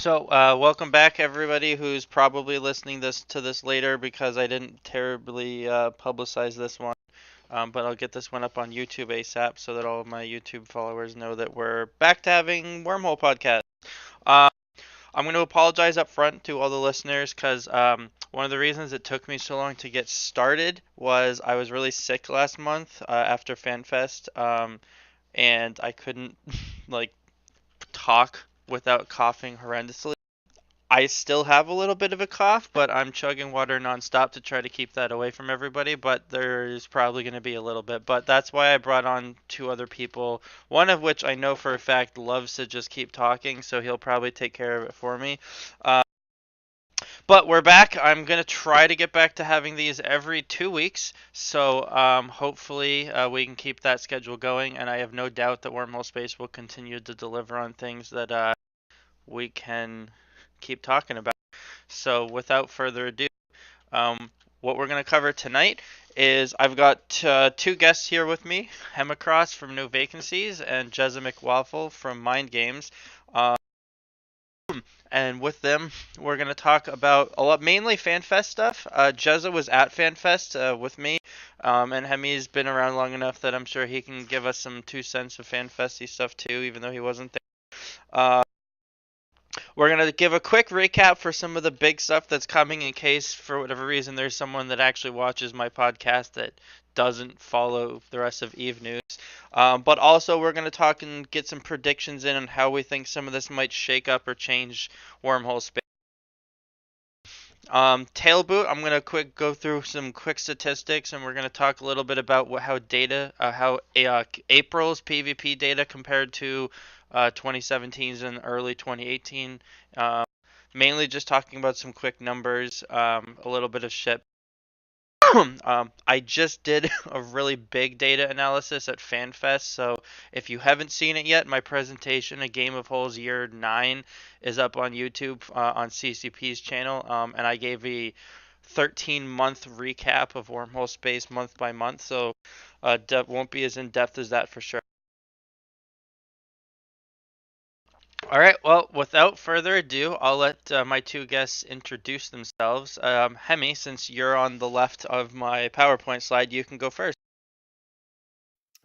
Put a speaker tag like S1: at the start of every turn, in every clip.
S1: So, welcome back, everybody who's probably listening to this later because I didn't terribly publicize this one. But I'll get this one up on YouTube ASAP so that all of my YouTube followers know that we're back to having Wormhole podcast. Uh, I'm going to apologize up front to all the listeners because one of the reasons it took me so long to get started was I was really sick last month after FanFest, and I couldn't like talk without coughing horrendously. I still have a little bit of a cough, but I'm chugging water nonstop to try to keep that away from everybody. But there's probably going to be a little bit. But that's why I brought on two other people, one of which I know for a fact loves to just keep talking, so he'll probably take care of it for me. Uh, but we're back. I'm going to try to get back to having these every 2 weeks. So hopefully we can keep that schedule going. And I have no doubt that Wormhole Space will continue to deliver on things that we can keep talking about. So without further ado, um, what we're going to cover tonight is I've got two guests here with me, Hemicros from No Vacancies and Jezza McWaffle from Mind Games. Um, and with them, we're going to talk about a lot, mainly FanFest stuff. Jezza was at FanFest with me, and Hemi's been around long enough that I'm sure he can give us some 2 cents of FanFesty stuff too, even though he wasn't there. We're going to give a quick recap for some of the big stuff that's coming in case, for whatever reason, there's someone that actually watches my podcast that doesn't follow the rest of Eve News. But also, we're going to talk and get some predictions in on how we think some of this might shake up or change wormhole space. Tailboot, I'm gonna go through some quick statistics, and we're gonna talk a little bit about how April's PvP data compared to 2017's and early 2018. Mainly just talking about some quick numbers, a little bit of shit. I just did a really big data analysis at FanFest, so if you haven't seen it yet, my presentation, A Game of Holes Year 9, is up on YouTube on CCP's channel, and I gave a 13-month recap of Wormhole Space month by month, so won't be as in-depth as that for sure. All right, well, without further ado, I'll let my two guests introduce themselves. Hemi, since you're on the left of my PowerPoint slide, you can go first.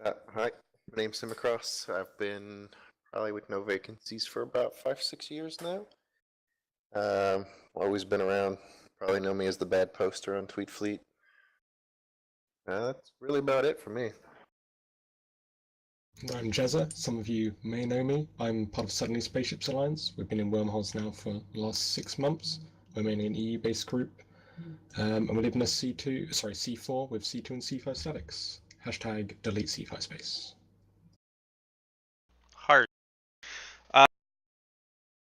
S2: Hi, my name's Hemicros. I've been probably with no vacancies for about 5, 6 years now. Always been around. Probably know me as the bad poster on Tweet Fleet. That's really about it for me.
S3: I'm Jezza. Some of you may know me. I'm part of Suddenly Spaceships Alliance. We've been in wormholes now for the last 6 months. We're mainly an EU-based group. And we live in a C4 with C2 and C5 statics. Hashtag delete C5 space.
S1: Hard.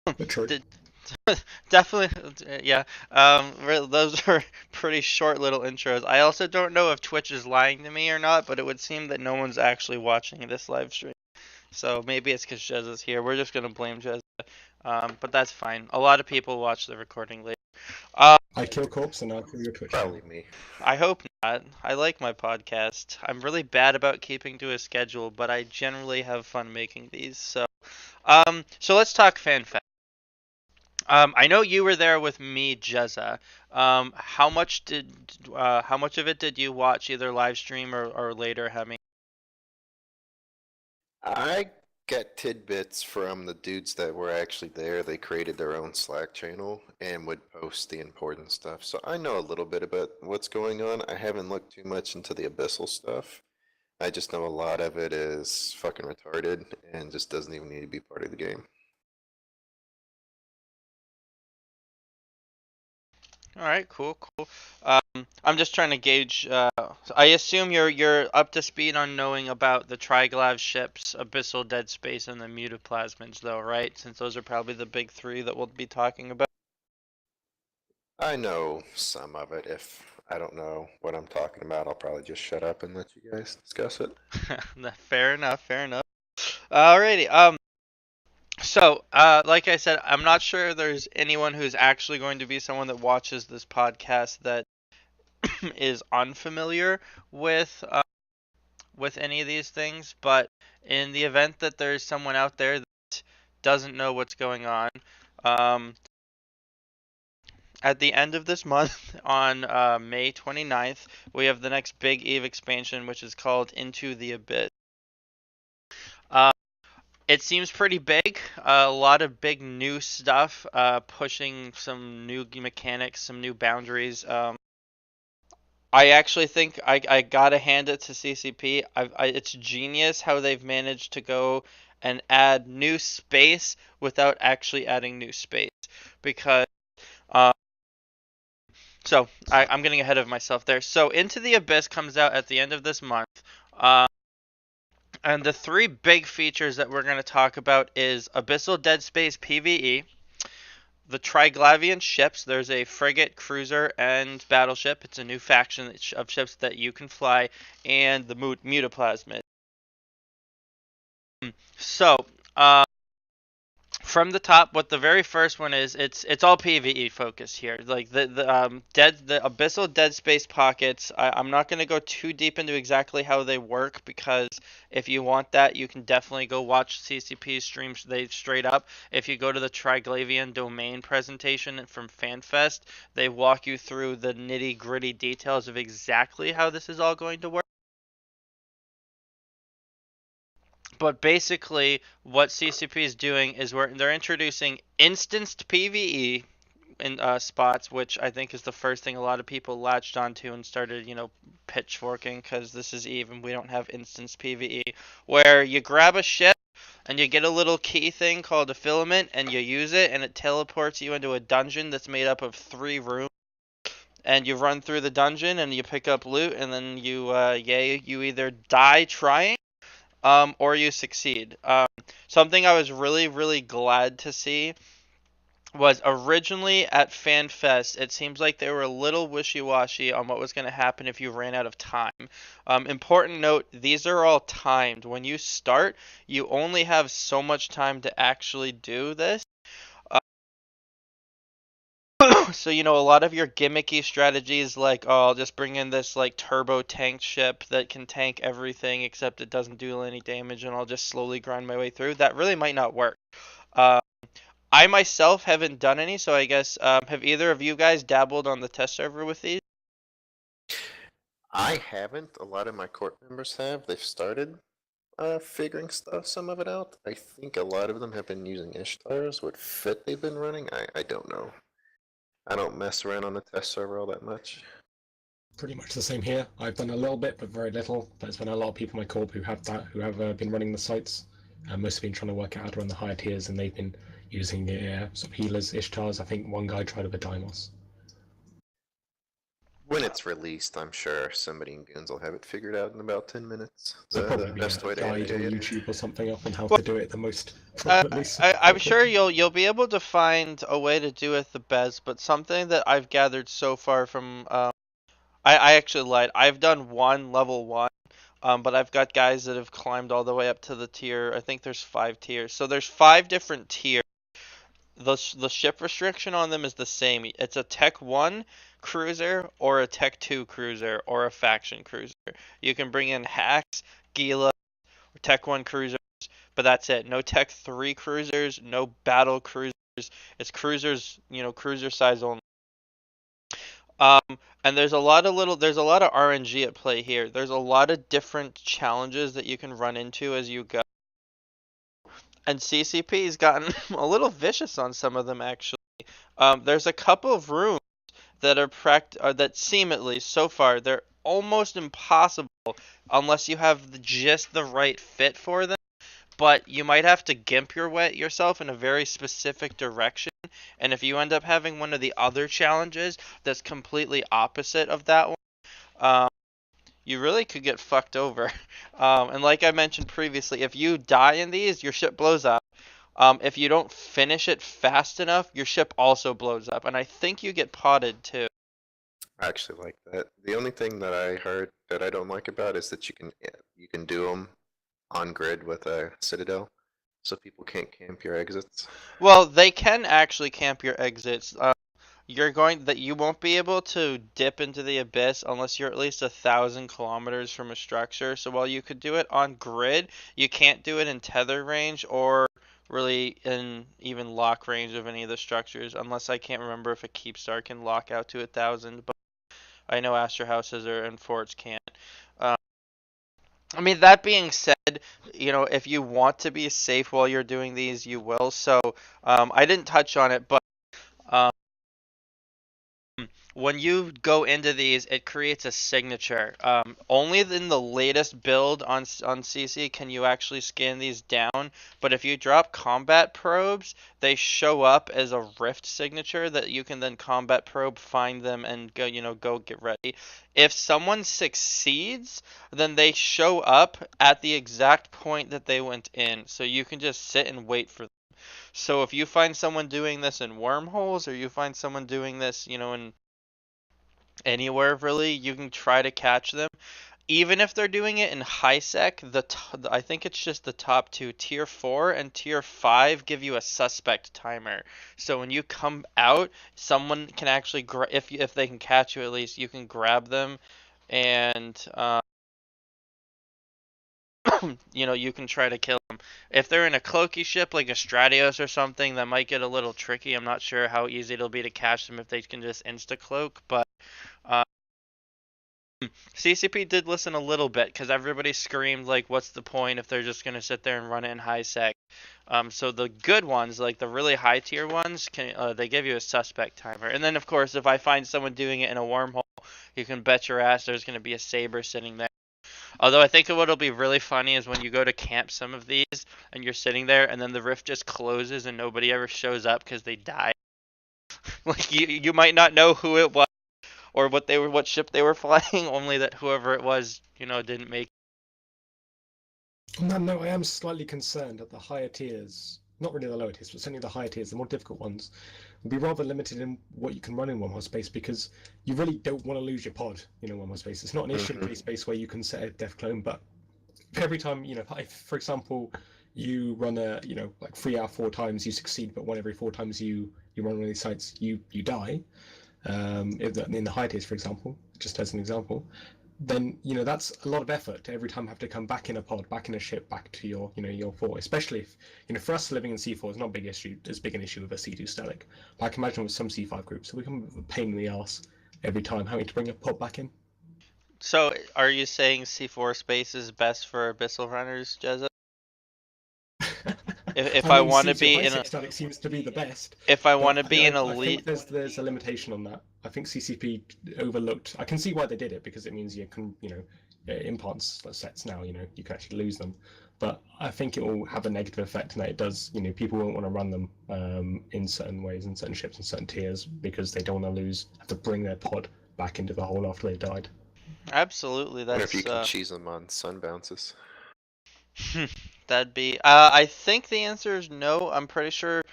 S3: But true.
S1: Definitely, yeah. Those are pretty short little intros. I also don't know if Twitch is lying to me or not, but it would seem that no one's actually watching this live stream. So maybe it's because Jez is here. We're just gonna blame Jez. But that's fine. A lot of people watch the recording later.
S3: I kill corpse and I'll kill your Twitch.
S2: Probably me.
S1: I hope not. I like my podcast. I'm really bad about keeping to a schedule, but I generally have fun making these. So let's talk FanFest. I know you were there with me, Jezza. How much of it did you watch, either live stream or later, Hemi?
S2: I get tidbits from the dudes that were actually there. They created their own Slack channel and would post the important stuff. So I know a little bit about what's going on. I haven't looked too much into the abyssal stuff. I just know a lot of it is fucking retarded and just doesn't even need to be part of the game.
S1: All right, cool. I'm just trying to gauge. I assume you're up to speed on knowing about the Triglav ships, Abyssal Dead Space, and the Mutaplasmids, though, right? Since those are probably the big three that we'll be talking about.
S2: I know some of it. If I don't know what I'm talking about, I'll probably just shut up and let you guys discuss it.
S1: Fair enough. Fair enough. Alrighty. So, like I said, I'm not sure there's anyone who's actually going to be someone that watches this podcast that is unfamiliar with any of these things, but in the event that there's someone out there that doesn't know what's going on, At the end of this month, on May 29th, we have the next big EVE expansion, which is called Into the Abyss. Uh, it seems pretty big. A lot of big new stuff, pushing some new mechanics, some new boundaries. I actually think I gotta hand it to CCP. It's genius how they've managed to go and add new space without actually adding new space. Because uh, I'm getting ahead of myself there. So Into the Abyss comes out at the end of this month. Uh, and the three big features that we're going to talk about is Abyssal Dead Space PvE, the Triglavian ships. There's a frigate, cruiser, and battleship. It's a new faction of ships that you can fly, and the Mutaplasmid. So, from the top, what the very first one is, it's all PvE focused here. Like the Abyssal Dead Space pockets. I'm not gonna go too deep into exactly how they work, because if you want that, you can definitely go watch CCP streams. They straight up, if you go to the Triglavian domain presentation from Fanfest, they walk you through the nitty gritty details of exactly how this is all going to work. But basically, what CCP is doing is they're introducing instanced PvE in spots, which I think is the first thing a lot of people latched onto and started, pitchforking, because this is EVE and we don't have instanced PvE, where you grab a ship and you get a little key thing called a filament and you use it and it teleports you into a dungeon that's made up of 3 rooms. And you run through the dungeon and you pick up loot, and then you either die trying, or you succeed. Something I was really, really glad to see was originally at FanFest, it seems like they were a little wishy-washy on what was going to happen if you ran out of time. Important note, these are all timed. When you start, you only have so much time to actually do this. So, a lot of your gimmicky strategies, like, oh, I'll just bring in this, like, turbo tank ship that can tank everything except it doesn't do any damage, and I'll just slowly grind my way through, that really might not work. Uh, I myself haven't done any, so I guess, have either of you guys dabbled on the test server with these?
S2: I haven't. A lot of my court members have. They've started figuring some of it out. I think a lot of them have been using Ishtars. What fit they've been running, I don't know. I don't mess around on the test server all that much.
S3: Pretty much the same here. I've done a little bit, but very little. There's been a lot of people in my corp who have been running the sites. Most have been trying to work out how to run the higher tiers, and they've been using some healers, Ishtars. I think one guy tried with a Deimos.
S2: When it's released, I'm sure somebody in Goons will have it figured out in about 10 minutes.
S3: There'll probably be
S2: best
S3: a
S2: way to
S3: guide on
S2: edit it.
S3: YouTube or something up on how
S1: Well,
S3: to do it the most appropriately.
S1: I'm sure you'll be able to find a way to do it the best, but something that I've gathered so far from I actually lied. I've done level 1, but I've got guys that have climbed all the way up to the tier. I think there's 5 tiers. So there's 5 different tiers. The ship restriction on them is the same. It's a Tech 1 cruiser or a Tech 2 cruiser or a faction cruiser. You can bring in hacks, Gila, or Tech 1 cruisers, but that's it. No Tech 3 cruisers, no battle cruisers. It's cruisers, cruiser size only. And there's a lot of RNG at play here. There's a lot of different challenges that you can run into as you go. And CCP's gotten a little vicious on some of them, actually. There's a couple of rooms that that seem, at least so far, they're almost impossible unless you have just the right fit for them. But you might have to gimp yourself in a very specific direction. And if you end up having one of the other challenges that's completely opposite of that one, you really could get fucked over. And like I mentioned previously, if you die in these, your ship blows up. If you don't finish it fast enough, your ship also blows up. And I think you get potted too.
S2: I actually like that. The only thing that I heard that I don't like about is that you can do them on grid with a Citadel, so people can't camp your exits.
S1: Well, they can actually camp your exits. You won't be able to dip into the abyss unless you're at least 1,000 kilometers from a structure. So while you could do it on grid, you can't do it in tether range or really in even lock range of any of the structures, unless I can't remember if a Keepstar can lock out to 1,000, but I know Astor Houses and forts can't. Um, I mean, that being said, if you want to be safe while you're doing these, you will. So, I didn't touch on it, but um, when you go into these, it creates a signature. Only in the latest build on CC can you actually scan these down. But if you drop combat probes, they show up as a rift signature that you can then combat probe, find them, and go get ready. If someone succeeds, then they show up at the exact point that they went in. So you can just sit and wait for them. So if you find someone doing this in wormholes, or you find someone doing this, in anywhere really, you can try to catch them. Even if they're doing it in high sec, I think it's just the top two, tier 4 and tier 5, give you a suspect timer. So when you come out, someone can actually if they can catch you, at least you can grab them, and you can try to kill them. If they're in a cloaky ship like a Stratios or something, that might get a little tricky. I'm not sure how easy it'll be to catch them if they can just insta cloak, but uh, CCP did listen a little bit because everybody screamed like, "What's the point if they're just gonna sit there and run it in high sec?" So the good ones, like the really high tier ones, they give you a suspect timer. And then of course, if I find someone doing it in a wormhole, you can bet your ass there's gonna be a saber sitting there. Although I think what'll be really funny is when you go to camp some of these and you're sitting there and then the rift just closes and nobody ever shows up because they died. Like you might not know who it was or what ship they were flying, only that whoever it was, didn't make.
S3: No, I am slightly concerned at the higher tiers. Not really the lower tiers, but certainly the higher tiers, the more difficult ones, will be rather limited in what you can run in wormhole space because you really don't want to lose your pod in wormhole space. It's not an issue space where you can set a death clone, but every time, if, for example, you run like 3 out of 4 times you succeed, but 1 every 4 times you run one of these sites, you die. In the high tiers, for example, just as an example, then that's a lot of effort to every time have to come back in a pod, back in a ship, back to your your fort. Especially if for us living in C4 is not a big issue, as big an issue with a C2 Stelic. But I can imagine with some C5 groups, it becomes a pain in the ass every time having to bring a pod back in.
S1: So, are you saying C4 space is best for abyssal runners, Jezza? If I
S3: I mean,
S1: want to
S3: C2
S1: be
S3: high
S1: in a,
S3: sec Stelic seems to be the best,
S1: if I want
S3: but
S1: to be an
S3: I think
S1: elite,
S3: there's a limitation on that. I think CCP overlooked. I can see why they did it because it means you can implants sets now. You can actually lose them, but I think it will have a negative effect in that it does. People won't want to run them in certain ways, in certain ships, in certain tiers because they don't want to have to bring their pod back into the hole after they died.
S1: absolutely,
S2: Wonder if you
S1: that's
S2: can cheese them on sun bounces.
S1: that'd be. I think the answer is no. I'm pretty sure.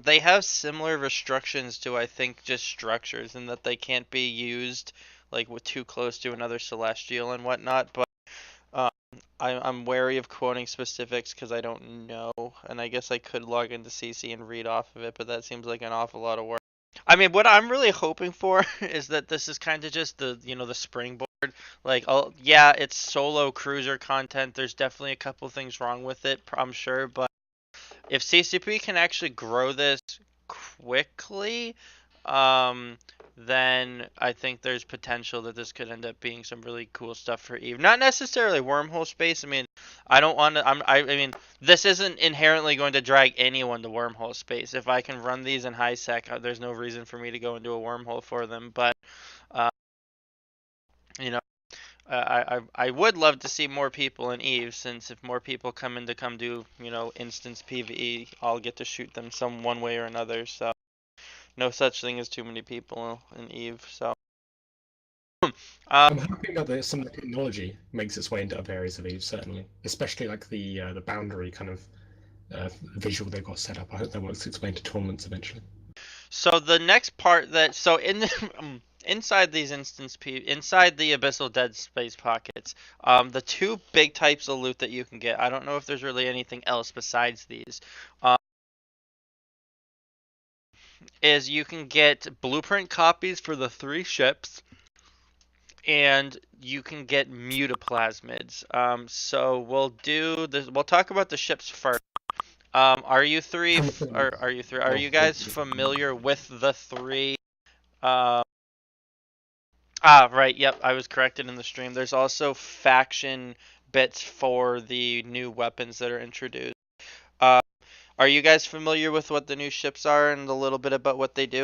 S1: They have similar restrictions to, I think, just structures, and that they can't be used like with too close to another celestial and whatnot. But um, I'm wary of quoting specifics because I don't know, and I guess I could log into CC and read off of it, but that seems like an awful lot of work. I mean, what I'm really hoping for is that this is kind of just the springboard. Like, oh yeah, it's solo cruiser content. There's definitely a couple things wrong with it, I'm sure, but if CCP can actually grow this quickly, then I think there's potential that this could end up being some really cool stuff for Eve. Not necessarily wormhole space. I mean, I don't want to. I mean, this isn't inherently going to drag anyone to wormhole space. If I can run these in high sec, there's no reason for me to go into a wormhole for them. But uh, you know, I would love to see more people in Eve, since if more people come do instance PvE, I'll get to shoot them some one way or another. So no such thing as too many people in Eve. So
S3: I'm hoping that some of the technology makes its way into other areas of Eve, certainly, especially like the boundary kind of visual they've got set up. I hope that works its way into tournaments eventually.
S1: So the next part inside these inside the abyssal dead space pockets, the two big types of loot that you can get. I don't know if there's really anything else besides these. Is you can get blueprint copies for the 3 ships, and you can get mutaplasmids. So we'll do this. We'll talk about the ships first. Are you three?
S3: And the
S1: F-
S3: thing
S1: are
S3: is,
S1: are you three? Are
S3: oh,
S1: you
S3: yeah,
S1: guys
S3: yeah.
S1: familiar with the three? Uh, right. Yep. I was corrected in the stream. There's also faction bits for the new weapons that are introduced. Uh, are you guys familiar with what the new ships are and a little bit about what they do?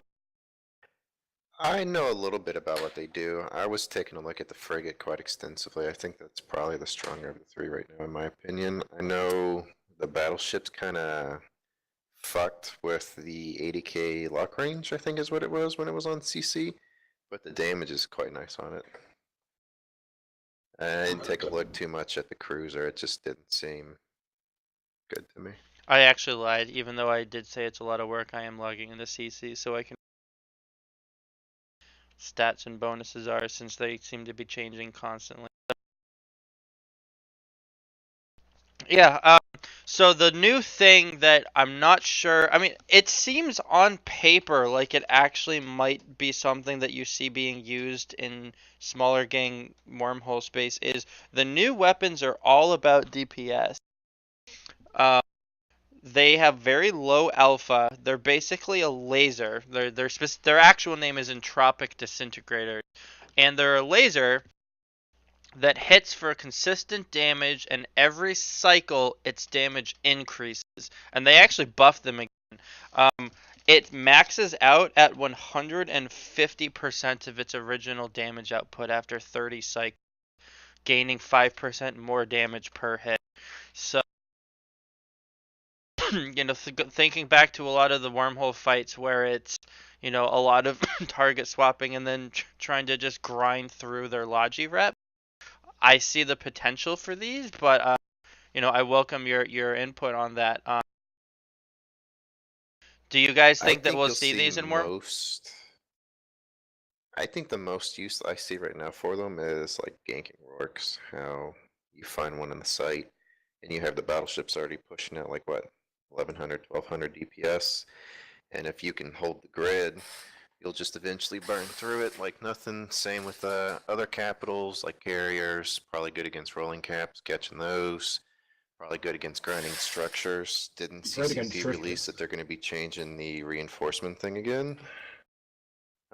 S2: I know a little bit about what they do. I was taking a look at the frigate quite extensively. I think that's probably the stronger of the three right now, in my opinion. I know the battleship's kind of fucked with the 80k lock range, I think is what it was when it was on CC, but the damage is quite nice on it. I didn't take a look too much at the cruiser, it just didn't seem good to me.
S1: I actually lied, even though I did say it's a lot of work. I am logging into CC so I can stats and bonuses are since they seem to be changing constantly. Yeah, so the new thing that I'm not sure, I mean, it seems on paper like it actually might be something that you see being used in smaller gang wormhole space is the new weapons are all about DPS. Uh, they have very low alpha. They're basically a laser. Their actual name is Entropic Disintegrator, and they're a laser that hits for consistent damage, and every cycle its damage increases. And they actually buff them again. It maxes out at 150% of its original damage output after 30 cycles, gaining 5% more damage per hit. So, thinking back to a lot of the wormhole fights where it's, a lot of target swapping and then trying to just grind through their Logi rep, I see the potential for these, but I welcome your input on that. Do you guys
S2: I
S1: think that
S2: think
S1: we'll
S2: you'll
S1: see
S2: see
S1: these in more?
S2: most. I think the most use I see right now for them is like ganking rorks. How you find one in the site, and you have the battleships already pushing out like what 1100, 1200 DPS, and if you can hold the grid, you'll just eventually burn through it like nothing. Same with other capitals like carriers. Probably good against rolling caps, catching those. Probably good against grinding structures. Didn't
S3: Great against
S2: CCP release
S3: drifters.
S2: that they're going to be changing the reinforcement thing again?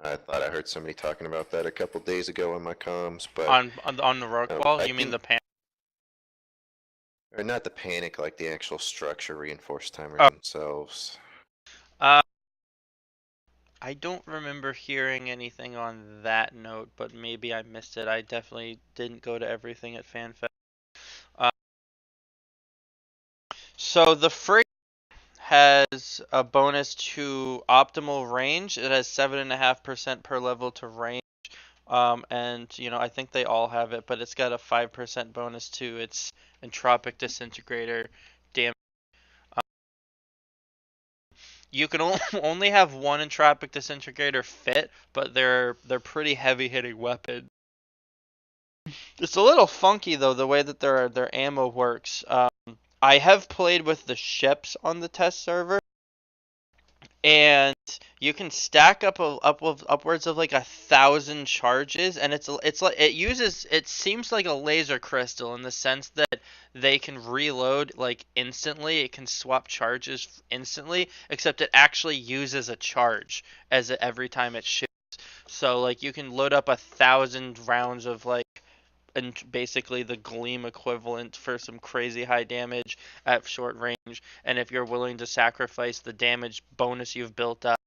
S2: I thought I heard somebody talking about that a couple days ago on my comms, but
S1: On the rock wall?
S2: I
S1: You mean
S2: think,
S1: the pan?
S2: or not the panic, like the actual structure reinforced timers
S1: Oh,
S2: themselves.
S1: uh, I don't remember hearing anything on that note, but maybe I missed it. I definitely didn't go to everything at FanFest. Uh, so the free has a bonus to optimal range. It has 7.5% per level to range. And I think they all have it, but it's got a 5% bonus to its entropic disintegrator damage. You can only have one entropic disintegrator fit, but they're pretty heavy hitting weapons. It's a little funky though the way that their ammo works. I have played with the ships on the test server, and you can stack upwards of like 1,000 charges, and it's like it seems like a laser crystal in the sense that they can reload like instantly. It can swap charges instantly, except it actually uses a charge every time it shoots. So like you can load up 1,000 rounds of like and basically the gleam equivalent for some crazy high damage at short range. And if you're willing to sacrifice the damage bonus you've built up,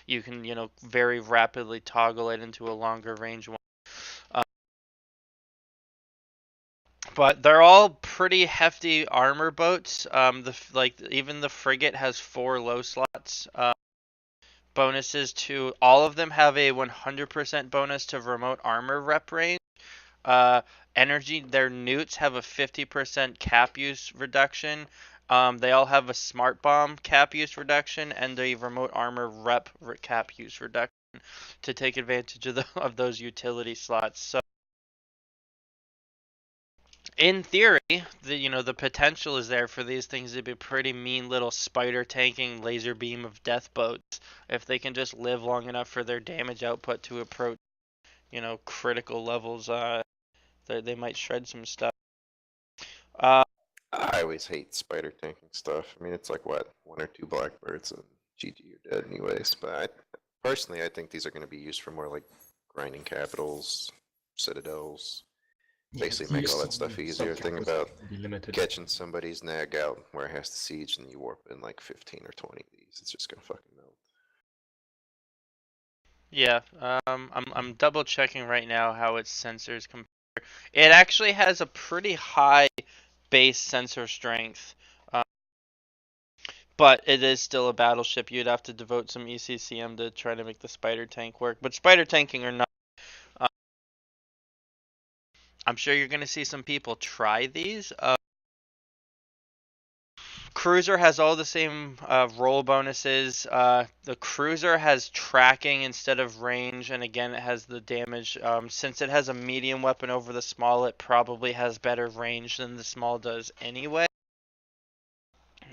S1: you can, very rapidly toggle it into a longer range one. Uh, but they're all pretty hefty armor boats. Even the frigate has 4 low slots. Bonuses to all of them have a 100% bonus to remote armor rep range. Uh, their newts have a 50% cap use reduction. They all have a smart bomb cap use reduction and a remote armor cap use reduction to take advantage of those utility slots. So in theory, the potential is there for these things to be pretty mean little spider tanking laser beam of death boats if they can just live long enough for their damage output to approach, critical levels. They might shred some stuff. Uh,
S2: I always hate spider tanking stuff. I mean, it's like what, one or two blackbirds and GG, you're dead anyways. But personally, I think these are going to be used for more like grinding capitals, citadels,
S3: Yeah,
S2: basically
S3: the
S2: make all
S3: use
S2: that stuff
S3: of
S2: easier. Think
S3: sub-capital
S2: about
S3: stuff will be limited.
S2: catching somebody's nag out where it has to siege and you warp in like 15 or 20 of these. It's just gonna fucking melt.
S1: Yeah, I'm double checking right now how its sensors compare. It actually has a pretty high base sensor strength, uh, but it is still a battleship. You'd have to devote some ECCM to try to make the spider tank work. But spider tanking or not, uh, I'm sure you're gonna see some people try these. Cruiser has all the same roll bonuses. The Cruiser has tracking instead of range, and again, it has the damage. Since it has a medium weapon over the small, it probably has better range than the small does anyway.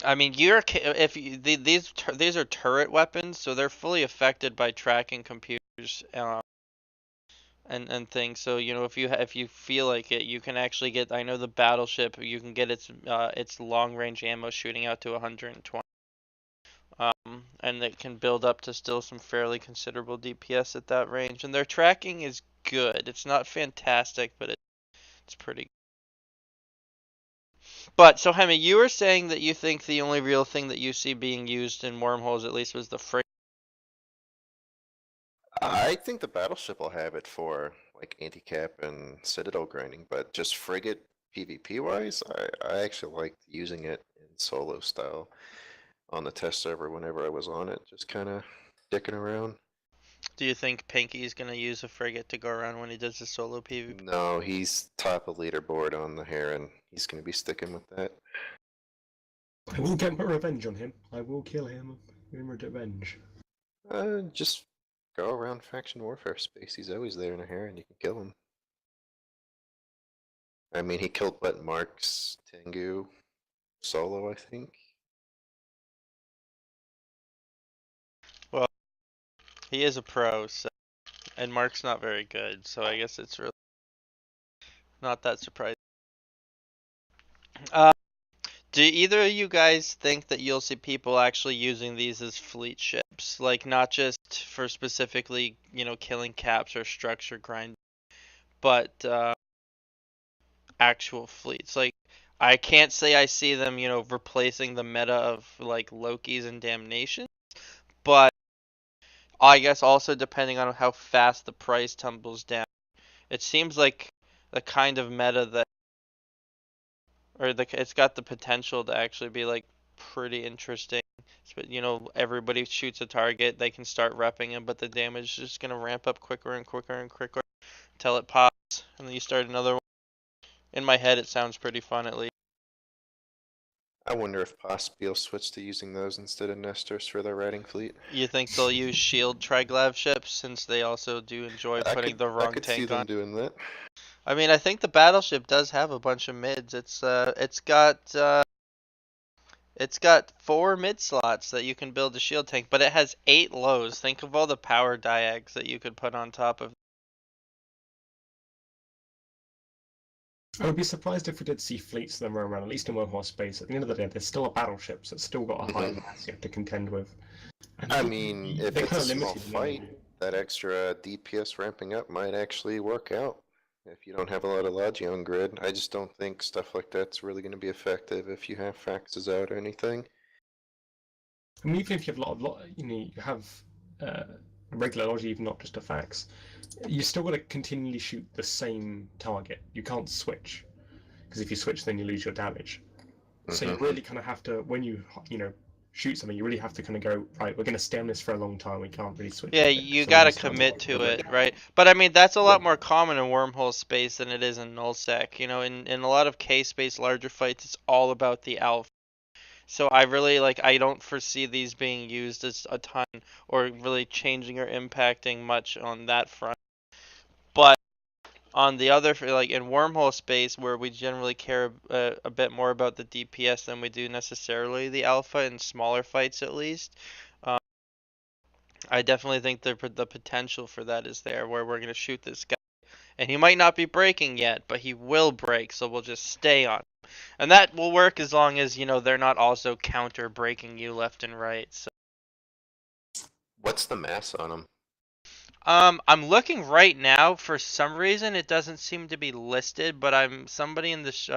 S1: I mean, if you, these are turret weapons, so they're fully affected by tracking computers. And things. So if you feel like it, you can actually get. I know the battleship. You can get its long range ammo shooting out to 120. And it can build up to still some fairly considerable DPS at that range. And their tracking is good. It's not fantastic, but it's pretty good. But so Hemi, you were saying that you think the only real thing that you see being used in wormholes at least was the frigate.
S2: I think the battleship will have it for like anti-cap and citadel grinding, but just frigate PvP wise, I actually liked using it in solo style on the test server whenever I was on it, just kind of dicking around.
S1: Do you think Pinky's gonna use a frigate to go around when he does his solo PvP?
S2: No, he's top of leaderboard on the Heron. He's going to be sticking with that.
S3: I will get my revenge on him. I will kill him in revenge.
S2: Just go around faction warfare space. He's always there in a Heron. You can kill him. I mean, he killed what, Mark's Tengu solo, I think.
S1: Well, he is a pro, so and Mark's not very good, so I guess it's really not that surprising. Uh, Do either of you guys think that you'll see people actually using these as fleet ships? Like, not just for specifically, killing caps or structure grind, but actual fleets? Like, I can't say I see them, replacing the meta of, like, Loki's and Damnation, but I guess also depending on how fast the price tumbles down. It seems like the kind of meta that, it's got the potential to actually be, like, pretty interesting. But everybody shoots a target, they can start repping him, but the damage is just gonna ramp up quicker and quicker and quicker until it pops, and then you start another one. In my head, it sounds pretty fun at least.
S2: I wonder if possibly will switch to using those instead of Nestors for their riding fleet.
S1: You think they'll use shield triglav ships since they also do enjoy putting the
S2: I
S1: wrong
S2: could see
S1: tank
S2: them
S1: on?
S2: doing that.
S1: I mean, I think the battleship does have a bunch of mids. It's got 4 mid slots that you can build a shield tank, but it has 8 lows. Think of all the power diags that you could put on top of.
S3: I would be surprised if we did see fleets of them roam around, at least in wormhole space. At the end of the day, there's still a battleship, so it's still got a high mass you have to contend with. And
S2: I mean, if
S3: they're
S2: it's a
S3: kind of
S2: small
S3: limited in what they
S2: fight,
S3: do.
S2: that extra DPS ramping up might actually work out. If you don't have a lot of Logi on grid, I just don't think stuff like that's really going to be effective if you have faxes out or anything.
S3: I mean, even if you have a lot, you have regular logic, even not just a fax, you still got to continually shoot the same target. You can't switch, because if you switch, then you lose your damage. So you really kind of have to, when you shoot something, you really have to kind of go, right, we're going to stay on this for a long time. We can't really switch.
S1: Yeah, you gotta commit to it, right? But I mean, that's a lot more common in wormhole space than it is in nullsec. In a lot of K-space larger fights, it's all about the alpha. So I don't foresee these being used as a ton or really changing or impacting much on that front. But on the other, like in wormhole space, where we generally care a bit more about the DPS than we do necessarily the alpha in smaller fights at least, um, I definitely think the potential for that is there, where we're gonna shoot this guy, and he might not be breaking yet, but he will break, so we'll just stay on. And that will work as long as, they're not also counter breaking you left and right. So
S2: What's the mass on them?
S1: I'm looking right now. For some reason, it doesn't seem to be listed, but somebody in this.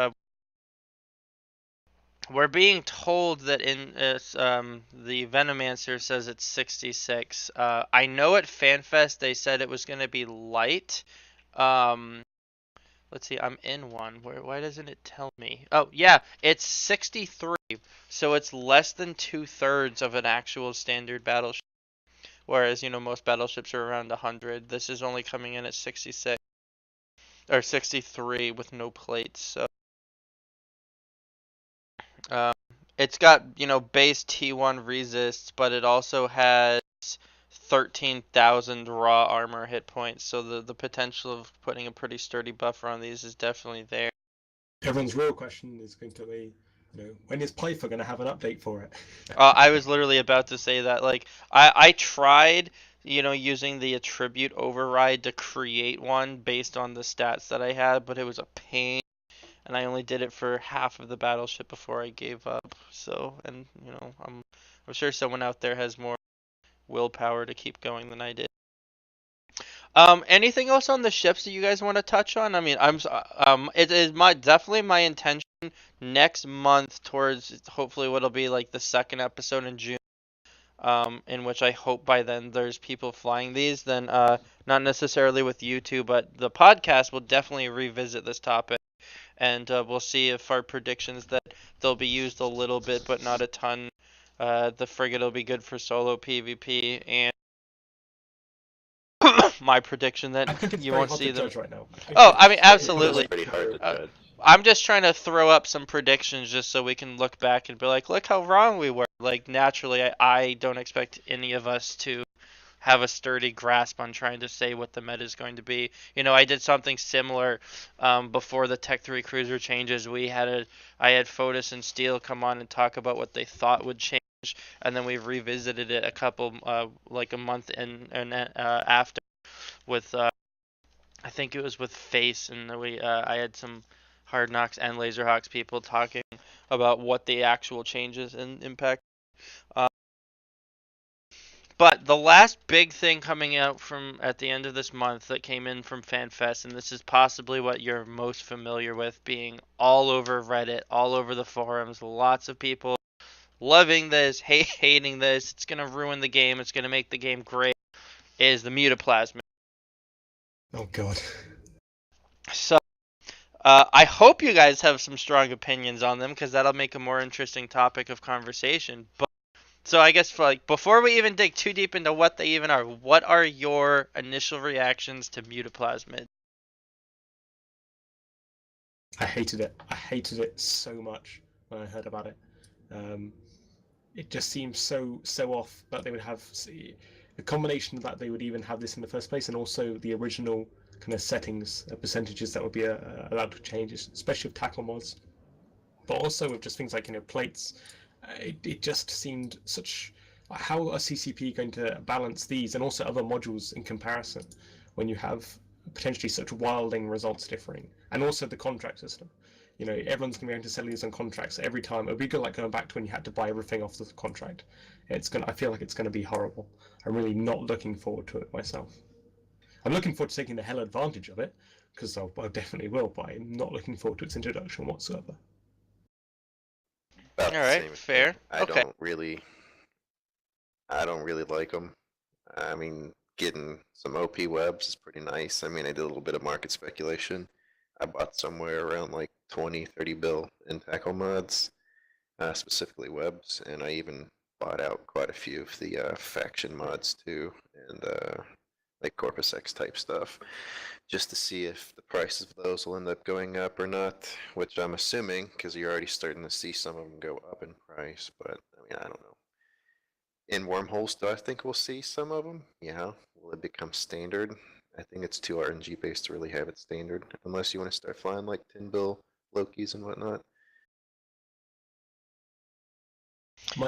S1: We're being told that the Venomancer says it's 66. I know at FanFest they said it was going to be light. Um, let's see, I'm in one. Why doesn't it tell me? Oh, yeah, it's 63. So it's less than 2/3 of an actual standard battleship. Whereas, most battleships are around 100. This is only coming in at 66 or 63 with no plates. So um, it's got, base T1 resists, but it also has 13,000 raw armor hit points. So the potential of putting a pretty sturdy buffer on these is definitely there.
S3: Everyone's real question is going to be, when is Python going to have an update for it?
S1: I was literally about to say that. Like, I tried, using the attribute override to create one based on the stats that I had, but it was a pain, and I only did it for half of the battleship before I gave up. So, and I'm sure someone out there has more willpower to keep going than I did. Anything else on the ships that you guys want to touch on? I mean, it is definitely my intention next month towards hopefully what'll be like the second episode in June, in which I hope by then there's people flying these. Then, not necessarily with you two, but the podcast will definitely revisit this topic, and we'll see if our predictions that they'll be used a little bit, but not a ton. The frigate will be good for solo PvP, and my prediction
S3: I
S1: that
S3: think it's
S1: you
S3: very
S1: won't
S3: hard
S1: see
S3: to
S1: them.
S3: judge right now.
S1: Oh, I mean,
S2: It's
S1: absolutely.
S2: pretty hard to judge.
S1: I'm just trying to throw up some predictions just so we can look back and be like, look how wrong we were. Like, naturally, I don't expect any of us to have a sturdy grasp on trying to say what the meta is going to be. I did something similar before the Tech 3 cruiser changes. I had Fotis and Steel come on and talk about what they thought would change, and then we revisited it like a month and after with I think it was with Face, and I had some Hard Knocks and Laserhawks people talking about what the actual changes and impact. Uh, but the last big thing coming out from at the end of this month that came in from FanFest, and this is possibly what you're most familiar with, being all over Reddit, all over the forums, lots of people loving this, hating this. It's gonna ruin the game. It's gonna make the game great. Is the Mutaplasma.
S3: Oh god.
S1: So I hope you guys have some strong opinions on them because that'll make a more interesting topic of conversation. But so I guess before we even dig too deep into what they even are, what are your initial reactions to Mutaplasmid?
S3: I hated it. I hated it so much when I heard about it. It just seems so off that they would have the combination of that they would even have this in the first place, and also the original kind of settings, percentages that would be allowed to change, especially with tackle mods, but also with just things like plates. It just seemed such. How are CCP going to balance these and also other modules in comparison when you have potentially such wilding results differing, and also the contract system? Everyone's going to be able to sell these on contracts every time. It'll be good like going back to when you had to buy everything off the contract. I feel like it's going to be horrible. I'm really not looking forward to it myself. I'm looking forward to taking the hell advantage of it, because I definitely will, but I'm not looking forward to its introduction whatsoever.
S2: About
S1: All
S2: the
S1: right,
S2: same
S1: fair.
S2: thing. I
S1: Okay.
S2: don't really like them. I mean, getting some OP webs is pretty nice. I mean, I did a little bit of market speculation. I bought somewhere around like 20, 30 bill in tackle mods, specifically webs, and I even bought out quite a few of the faction mods too, and like Corpus X type stuff, just to see if the prices of those will end up going up or not, which I'm assuming, because you're already starting to see some of them go up in price, but I mean, I don't know. In wormholes, do I think we'll see some of them? Yeah. Will it become standard? I think it's too RNG based to really have it standard, unless you want to start flying like 10 bill Lokis and whatnot.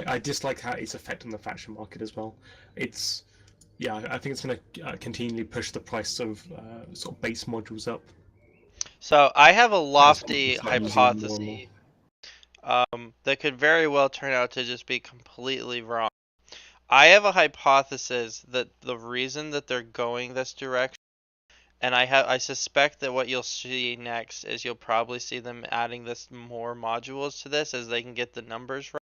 S3: I dislike how it's affecting the faction market as well. I think it's going to continually push the price of sort of base modules up.
S1: So I have a
S3: As people
S1: lofty
S3: start using them more and more.
S1: hypothesis that could very well turn out to just be completely wrong. I have a hypothesis that the reason that they're going this direction, and I suspect that what you'll see next is you'll probably see them adding this more modules to this as they can get the numbers right,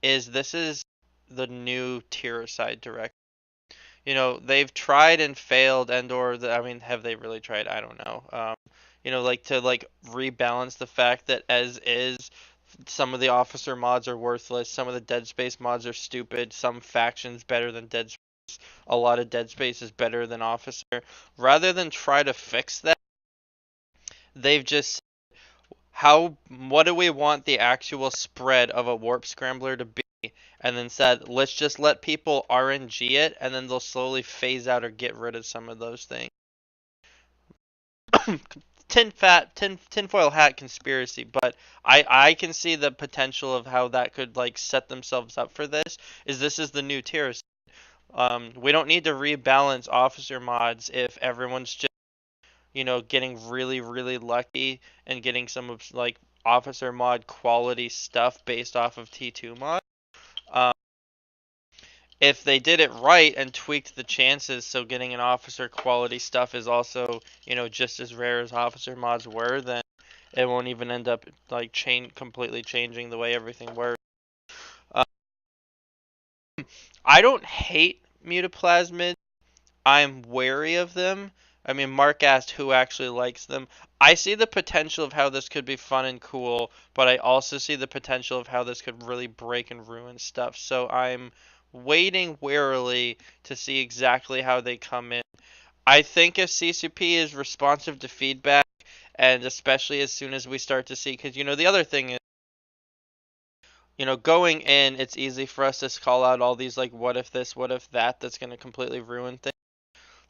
S1: is this is the new tier side direction. You know, they've tried and failed, and I mean, have they really tried? I don't know. You know, like to like rebalance the fact that as is, some of the officer mods are worthless, some of the Dead Space mods are stupid, some factions better than Dead Space, a lot of Dead Space is better than Officer. Rather than try to fix that, they've just what do we want the actual spread of a warp scrambler to be? And then said, let's just let people RNG it, and then they'll slowly phase out or get rid of some of those things. Tinfoil hat conspiracy, but I can see the potential of how that could like set themselves up for this. This is the new tier. We don't need to rebalance officer mods if everyone's just getting really lucky and getting some of like officer mod quality stuff based off of T2 mod. Um, if they did it right and tweaked the chances so getting an officer quality stuff is also, just as rare as officer mods were, then it won't even end up like completely changing the way everything works. Uh, I don't hate mutaplasmids. I'm wary of them. I mean, Mark asked who actually likes them. I see the potential of how this could be fun and cool, but I also see the potential of how this could really break and ruin stuff. So I'm waiting warily to see exactly how they come in. I think if CCP is responsive to feedback, and especially as soon as we start to see, because the other thing is, going in, it's easy for us to call out all these like, what if this, what if that, that's going to completely ruin things.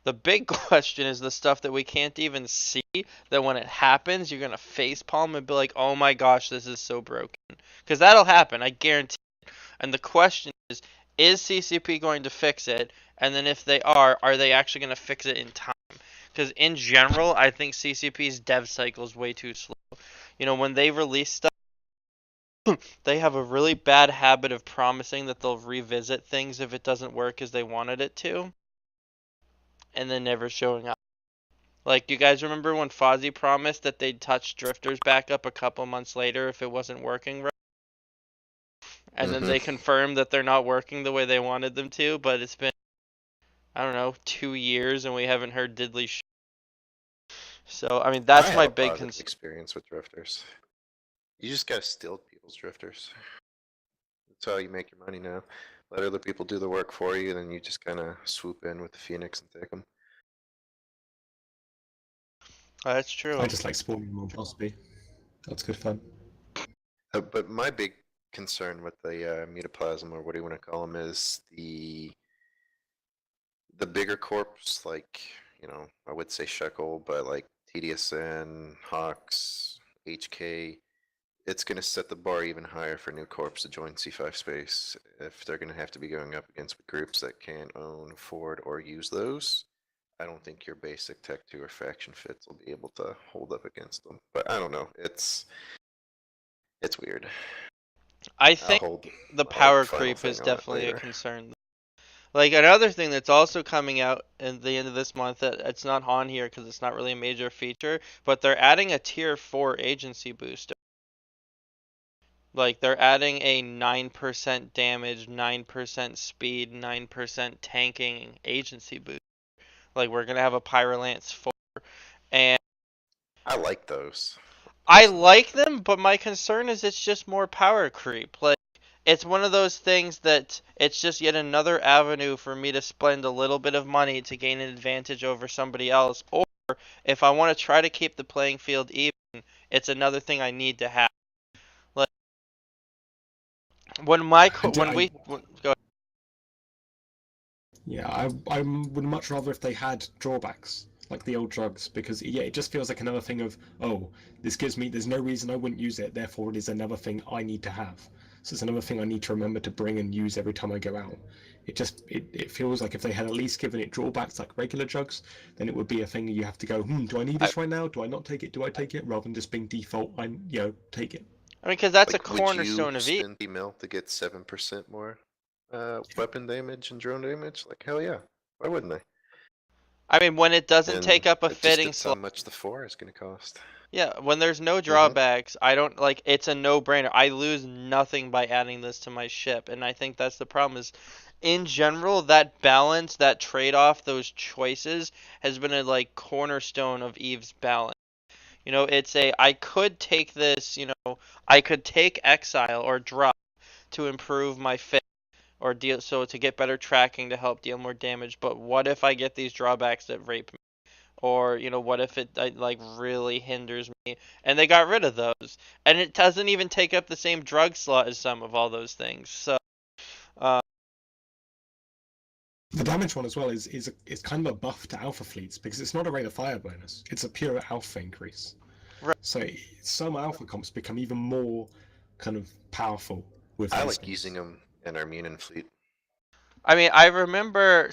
S1: The big question is the stuff that we can't even see, that when it happens, you're going to facepalm and be like, oh my gosh, this is so broken. Because that'll happen, I guarantee it. And the question is CCP going to fix it? And then if they are they actually going to fix it in time? Because in general, I think CCP's dev cycle is way too slow. When they release stuff, they have a really bad habit of promising that they'll revisit things if it doesn't work as they wanted it to, and then never showing up. Like, you guys remember when Fozzie promised that they'd touch drifters back up a couple months later if it wasn't working right? And then they confirmed that they're not working the way they wanted them to, but it's been, I don't know, 2 years and we haven't heard diddly shit. So, I mean, that's my big concern.
S2: Experience with drifters. You just gotta steal people's drifters. That's how you make your money now. Let other people do the work for you, and then you just kind of swoop in with the Phoenix and take them.
S1: Oh, that's true.
S3: I just like spawning more Bosby. That's good fun.
S2: But my big concern with the mutaplasm, or what do you want to call them, is the bigger corps, like, I would say Shekel, but like TDSN, Hawks, HK, it's going to set the bar even higher for new corps to join C5 space if they're going to have to be going up against groups that can't own, afford, or use those. I don't think your basic Tech 2 or faction fits will be able to hold up against them. But I don't know. It's weird.
S1: I think the power creep is definitely a concern. Like, another thing that's also coming out at the end of this month, that it's not on here because it's not really a major feature, but they're adding a tier 4 agency booster. Like, they're adding a 9% damage, 9% speed, 9% tanking agency boost. Like, we're gonna have a Pyrolance 4, and
S2: I like those.
S1: I like them, but my concern is it's just more power creep. Like, it's one of those things that it's just yet another avenue for me to spend a little bit of money to gain an advantage over somebody else. Or if I want to try to keep the playing field even, it's another thing I need to have. Like, go ahead.
S3: Yeah, I would much rather if they had drawbacks, like the old drugs, because yeah, it just feels like another thing of, oh, this gives me, there's no reason I wouldn't use it, therefore it is another thing I need to have. So it's another thing I need to remember to bring and use every time I go out. It feels like if they had at least given it drawbacks like regular jugs, then it would be a thing you have to go, do I need this right now? Do I not take it? Do I take it? Rather than just being default, take it.
S1: I mean, because that's a
S2: Like, would you
S1: cornerstone of E.
S2: spend the mil to get 7% more weapon damage and drone damage? Like, hell yeah. Why wouldn't I?
S1: I mean, when it doesn't
S2: And
S1: take up a
S2: it just
S1: fitting
S2: depends how
S1: slot.
S2: much the 4 is going to cost.
S1: Yeah, when there's no drawbacks, I don't like it's a no-brainer. I lose nothing by adding this to my ship, and I think that's the problem is in general that balance, that trade-off, those choices has been a like cornerstone of Eve's balance. You know, it's a I could take this, I could take exile or drop to improve my fit or deal so to get better tracking to help deal more damage, but what if I get these drawbacks that rape me? Or what if it like really hinders me, and they got rid of those, and it doesn't even take up the same drug slot as some of all those things. So
S3: the damage one as well is kind of a buff to alpha fleets because it's not a rate of fire bonus, it's a pure alpha increase.
S1: Right.
S3: So some alpha comps become even more kind of powerful with
S2: I
S3: these
S2: like
S3: things.
S2: using them in our Munin fleet.
S1: I mean, I remember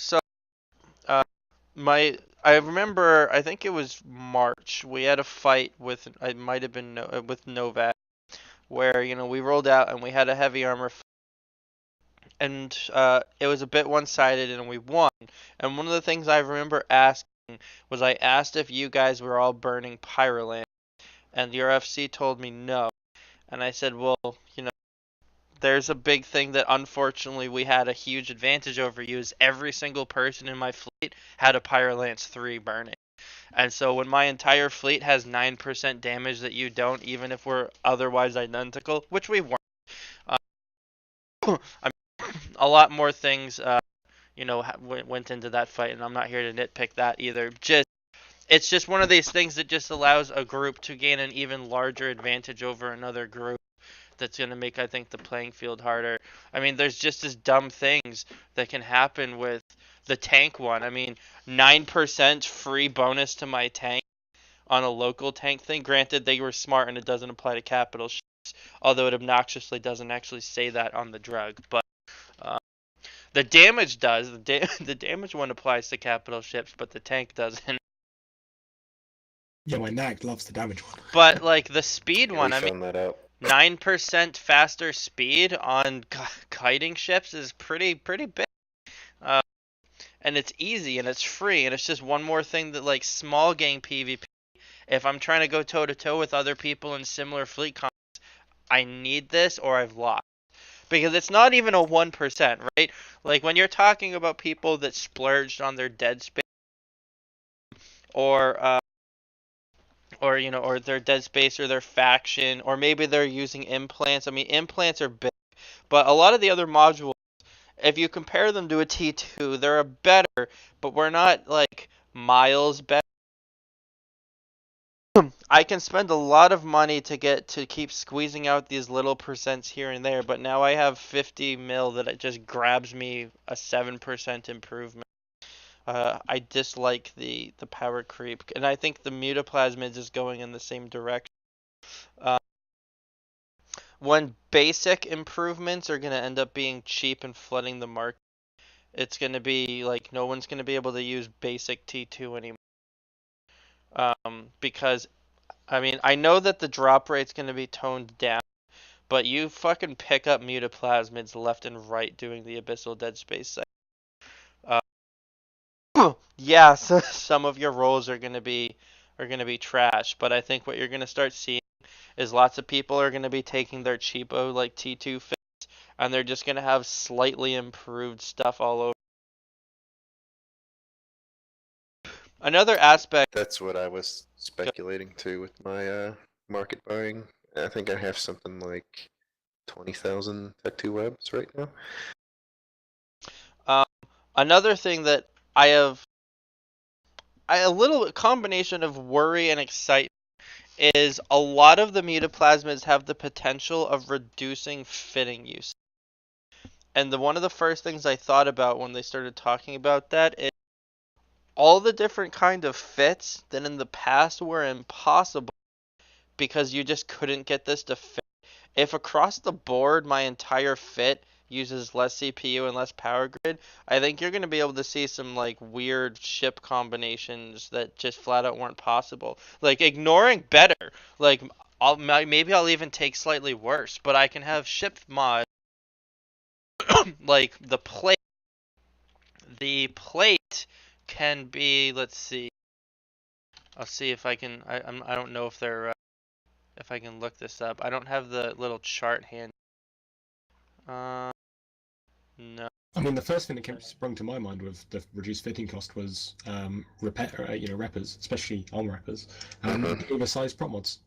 S1: I remember I think it was March. We had a fight with it might have been with Novak, where we rolled out and we had a heavy armor and it was a bit one-sided and we won. And one of the things I remember asking was I asked if you guys were all burning Pyroland, and your FC told me no. And I said, well, there's a big thing that unfortunately we had a huge advantage over you is every single person in my fleet had a Pyrolance 3 burning. And so when my entire fleet has 9% damage that you don't, even if we're otherwise identical, which we weren't, I mean, a lot more things, went into that fight, and I'm not here to nitpick that either. It's just one of these things that just allows a group to gain an even larger advantage over another group. That's going to make, I think, the playing field harder. I mean, there's just as dumb things that can happen with the tank one. I mean, 9% free bonus to my tank on a local tank thing. Granted, they were smart and it doesn't apply to capital ships, although it obnoxiously doesn't actually say that on the drug. But the damage does. The damage one applies to capital ships, but the tank doesn't.
S3: Yeah, my nag loves the damage one.
S1: But like the speed
S2: Yeah,
S1: one,
S2: we
S1: I mean,
S2: found that out.
S1: 9% faster speed on kiting ships is pretty big. And it's easy and it's free and it's just one more thing that like small game PvP. If I'm trying to go toe to toe with other people in similar fleet comps, I need this or I've lost. Because it's not even a 1%, right? Like when you're talking about people that splurged on their dead space or or their dead space or their faction, or maybe they're using implants. I mean, implants are big, but a lot of the other modules, if you compare them to a T2, they're a better, but we're not like miles better. I can spend a lot of money to keep squeezing out these little percents here and there, but now I have 50 mil that it just grabs me a 7% improvement. I dislike the power creep, and I think the mutaplasmids is going in the same direction. When basic improvements are going to end up being cheap and flooding the market, it's going to be like no one's going to be able to use basic T2 anymore. Because, I mean, I know that the drop rate's going to be toned down, but you fucking pick up mutaplasmids left and right doing the abyssal dead space site. Yeah, so some of your rolls are going to be trash, but I think what you're going to start seeing is lots of people are going to be taking their cheapo like T2 fits, and they're just going to have slightly improved stuff all over. Another aspect.
S2: That's what I was speculating too with my market buying. I think I have something like 20,000 Tech 2 webs right now.
S1: Another thing that I have a little combination of worry and excitement is a lot of the mutaplasmids have the potential of reducing fitting use. And one of the first things I thought about when they started talking about that is all the different kind of fits that in the past were impossible because you just couldn't get this to fit if across the board my entire fit uses less CPU and less power grid, I think you're going to be able to see some like weird ship combinations that just flat out weren't possible. Like ignoring better, like maybe I'll even take slightly worse, but I can have ship mod like the plate can be, let's see. I'll see if I can I don't know if they're if I can look this up. I don't have the little chart hand. No.
S3: I mean, the first thing that sprung to my mind with the reduced fitting cost was reppers, especially armor reppers, oversized prop mods.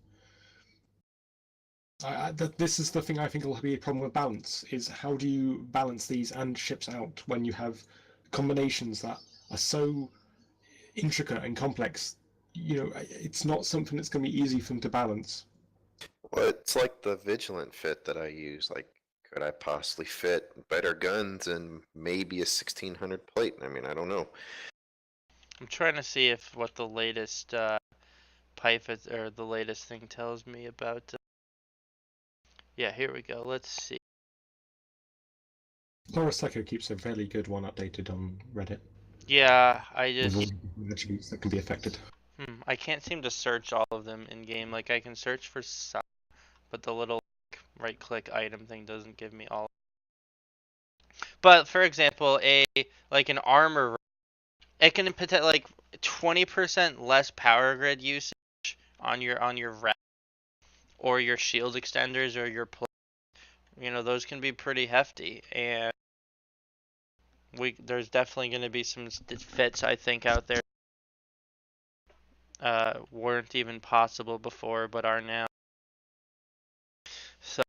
S3: This is the thing I think will be a problem with balance, is how do you balance these and ships out when you have combinations that are so intricate and complex. It's not something that's going to be easy for them to balance.
S2: Well, it's like the Vigilant fit that I use. Like, could I possibly fit better guns and maybe a 1600 plate? I mean, I don't know.
S1: I'm trying to see if what the latest pipe is, or the latest thing tells me about. Yeah, here we go. Let's see.
S3: Laura Seco keeps a fairly good one updated on Reddit.
S1: Yeah, I
S3: With all
S1: just
S3: the attributes that can be affected.
S1: I can't seem to search all of them in game. Like I can search for some, but the little right click item thing doesn't give me all. But for example, an armor, it can put like 20% less power grid usage on your rep or your shield extenders or your plate. Those can be pretty hefty, and there's definitely going to be some fits I think out there weren't even possible before but are now. So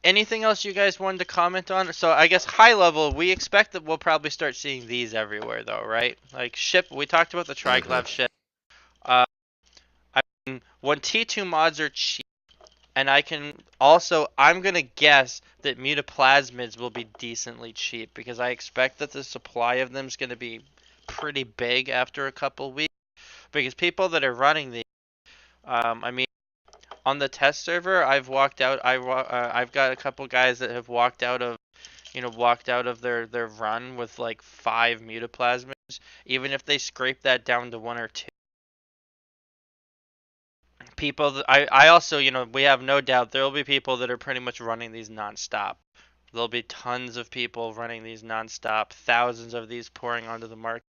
S1: anything else you guys wanted to comment on? So I guess high level, we expect that we'll probably start seeing these everywhere though, right? Like ship, we talked about the Triglav ship. I mean, when T2 mods are cheap, and I'm gonna guess that mutaplasmids will be decently cheap because I expect that the supply of them is gonna be pretty big after a couple weeks. Because people that are running these, I mean, on the test server, I've got a couple guys that have walked out of their run with like 5 mutaplasmids, even if they scrape that down to 1 or 2. I also, we have no doubt there will be people that are pretty much running these nonstop. There'll be tons of people running these nonstop, thousands of these pouring onto the market.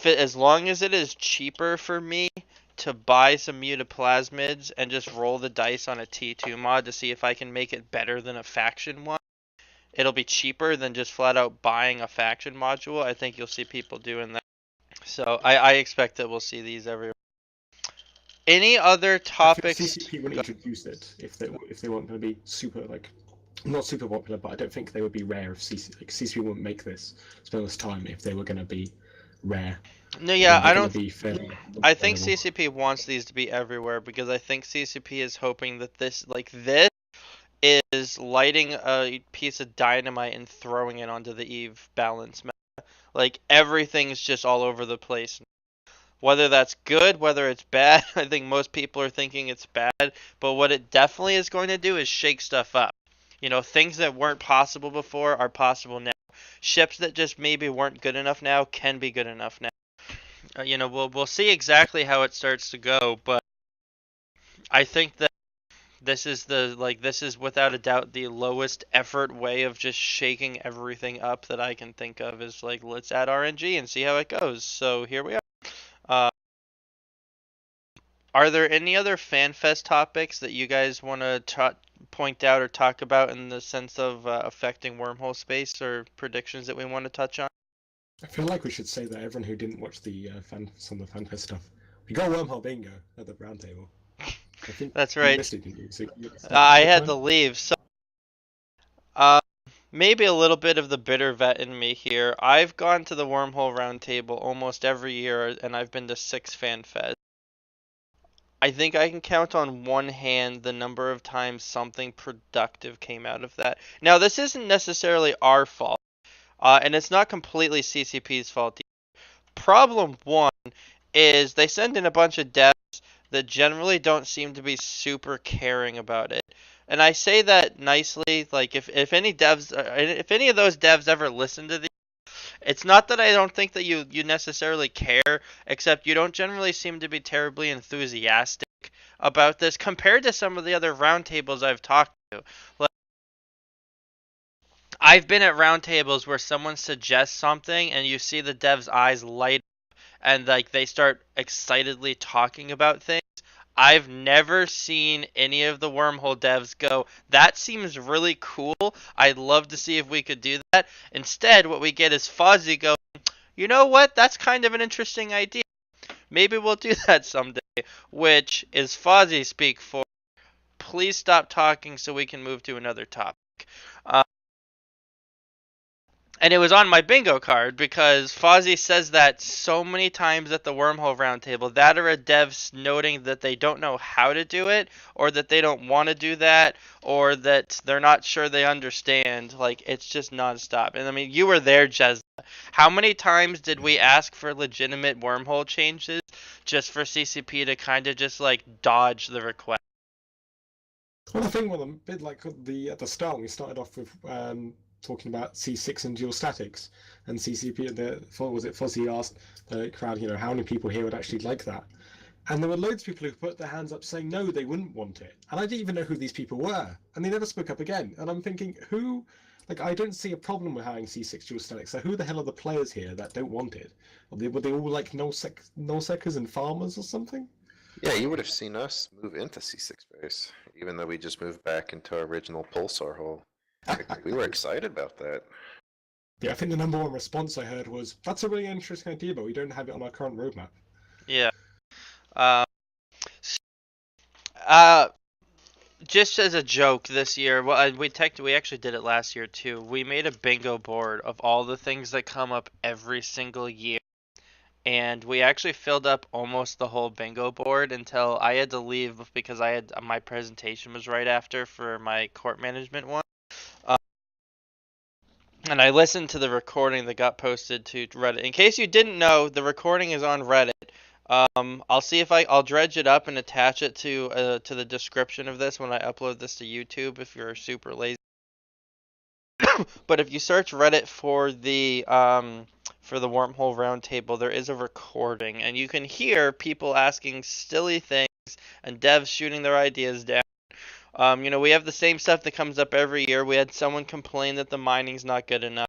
S1: As long as it is cheaper for me to buy some mutaplasmids and just roll the dice on a T2 mod to see if I can make it better than a faction one, it'll be cheaper than just flat out buying a faction module. I think you'll see people doing that. So I expect that we'll see these everywhere. Any other topics?
S3: CCP wouldn't introduce it if they weren't going to be super not super popular, but I don't think they would be rare if CCP wouldn't make this spend this time if they were going to be rare.
S1: No, yeah, I don't. I think
S3: available.
S1: CCP wants these to be everywhere because I think CCP is hoping that this is lighting a piece of dynamite and throwing it onto the Eve balance meta. Like everything's just all over the place. Whether that's good, whether it's bad, I think most people are thinking it's bad. But what it definitely is going to do is shake stuff up. Things that weren't possible before are possible now. Ships that just maybe weren't good enough now can be good enough now. We'll see exactly how it starts to go, but I think that this is without a doubt the lowest effort way of just shaking everything up that I can think of. Is like, let's add RNG and see how it goes. So here we are. Are there any other FanFest topics that you guys want to point out or talk about in the sense of affecting wormhole space, or predictions that we want to touch on?
S3: I feel like we should say that everyone who didn't watch some of the FanFest stuff, we got wormhole bingo at the round table. I think
S1: that's
S3: you
S1: right.
S3: missed it, didn't you? So
S1: I had to leave. So, maybe a little bit of the bitter vet in me here. I've gone to the wormhole round table almost every year, and I've been to 6 FanFests. I think I can count on one hand the number of times something productive came out of that. Now, this isn't necessarily our fault, and it's not completely CCP's fault either. Problem one is they send in a bunch of devs that generally don't seem to be super caring about it. And I say that nicely, like if any devs, if any of those devs ever listen to these, it's not that I don't think that you necessarily care, except you don't generally seem to be terribly enthusiastic about this compared to some of the other roundtables I've talked to. Like, I've been at roundtables where someone suggests something and you see the dev's eyes light and like they start excitedly talking about things. I've never seen any of the wormhole devs go, that seems really cool. I'd love to see if we could do that. Instead, what we get is Fozzie go, you know what? That's kind of an interesting idea. Maybe we'll do that someday. Which is Fozzie speak for, please stop talking so we can move to another topic. Uh, And it was on my bingo card because Fozzie says that so many times at the Wormhole Roundtable. That or a dev's noting that they don't know how to do it, or that they don't want to do that, or that they're not sure they understand. Like, it's just nonstop. And I mean, you were there, Jezza. How many times did we ask for legitimate wormhole changes just for CCP to kind of just like dodge the request?
S3: Well, I think one of them, bit like at the start, we started off with talking about C6 and geostatics, and CCP. Was it Fuzzy asked the crowd, how many people here would actually like that? And there were loads of people who put their hands up saying no, they wouldn't want it. And I didn't even know who these people were, and they never spoke up again. And I'm thinking, who? Like, I don't see a problem with having C6 geostatics. So who the hell are the players here that don't want it? Were they all like nullseckers and farmers or something?
S2: Yeah, you would have seen us move into C6 base, even though we just moved back into our original pulsar hole. Like, we were excited about that.
S3: Yeah, I think the number one response I heard was, "That's a really interesting idea, but we don't have it on our current roadmap."
S1: Yeah. Uh, uh, just as a joke this year, well, we actually did it last year too. We made a bingo board of all the things that come up every single year, and we actually filled up almost the whole bingo board until I had to leave because I had my presentation was right after for my court management one. And I listened to the recording that got posted to Reddit. In case you didn't know, the recording is on Reddit. I'll see if I'll dredge it up and attach it to the description of this when I upload this to YouTube. If you're super lazy, but if you search Reddit for the wormhole roundtable, there is a recording, and you can hear people asking silly things and devs shooting their ideas down. We have the same stuff that comes up every year. We had someone complain that the mining's not good enough.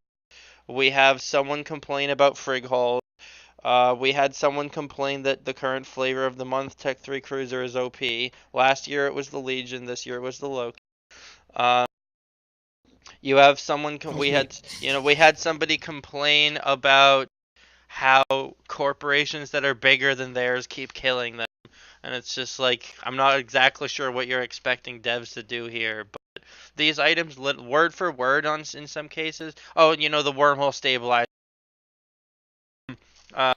S1: We have someone complain about frig holes. We had someone complain that the current flavor of the month Tech 3 Cruiser is OP. Last year it was the Legion. This year it was the Loki. Uh, you have someone. We had somebody complain about how corporations that are bigger than theirs keep killing them, and it's just like I'm not exactly sure what you're expecting devs to do here, but these items, word for word, in some cases. Oh, the wormhole stabilizer. Uh,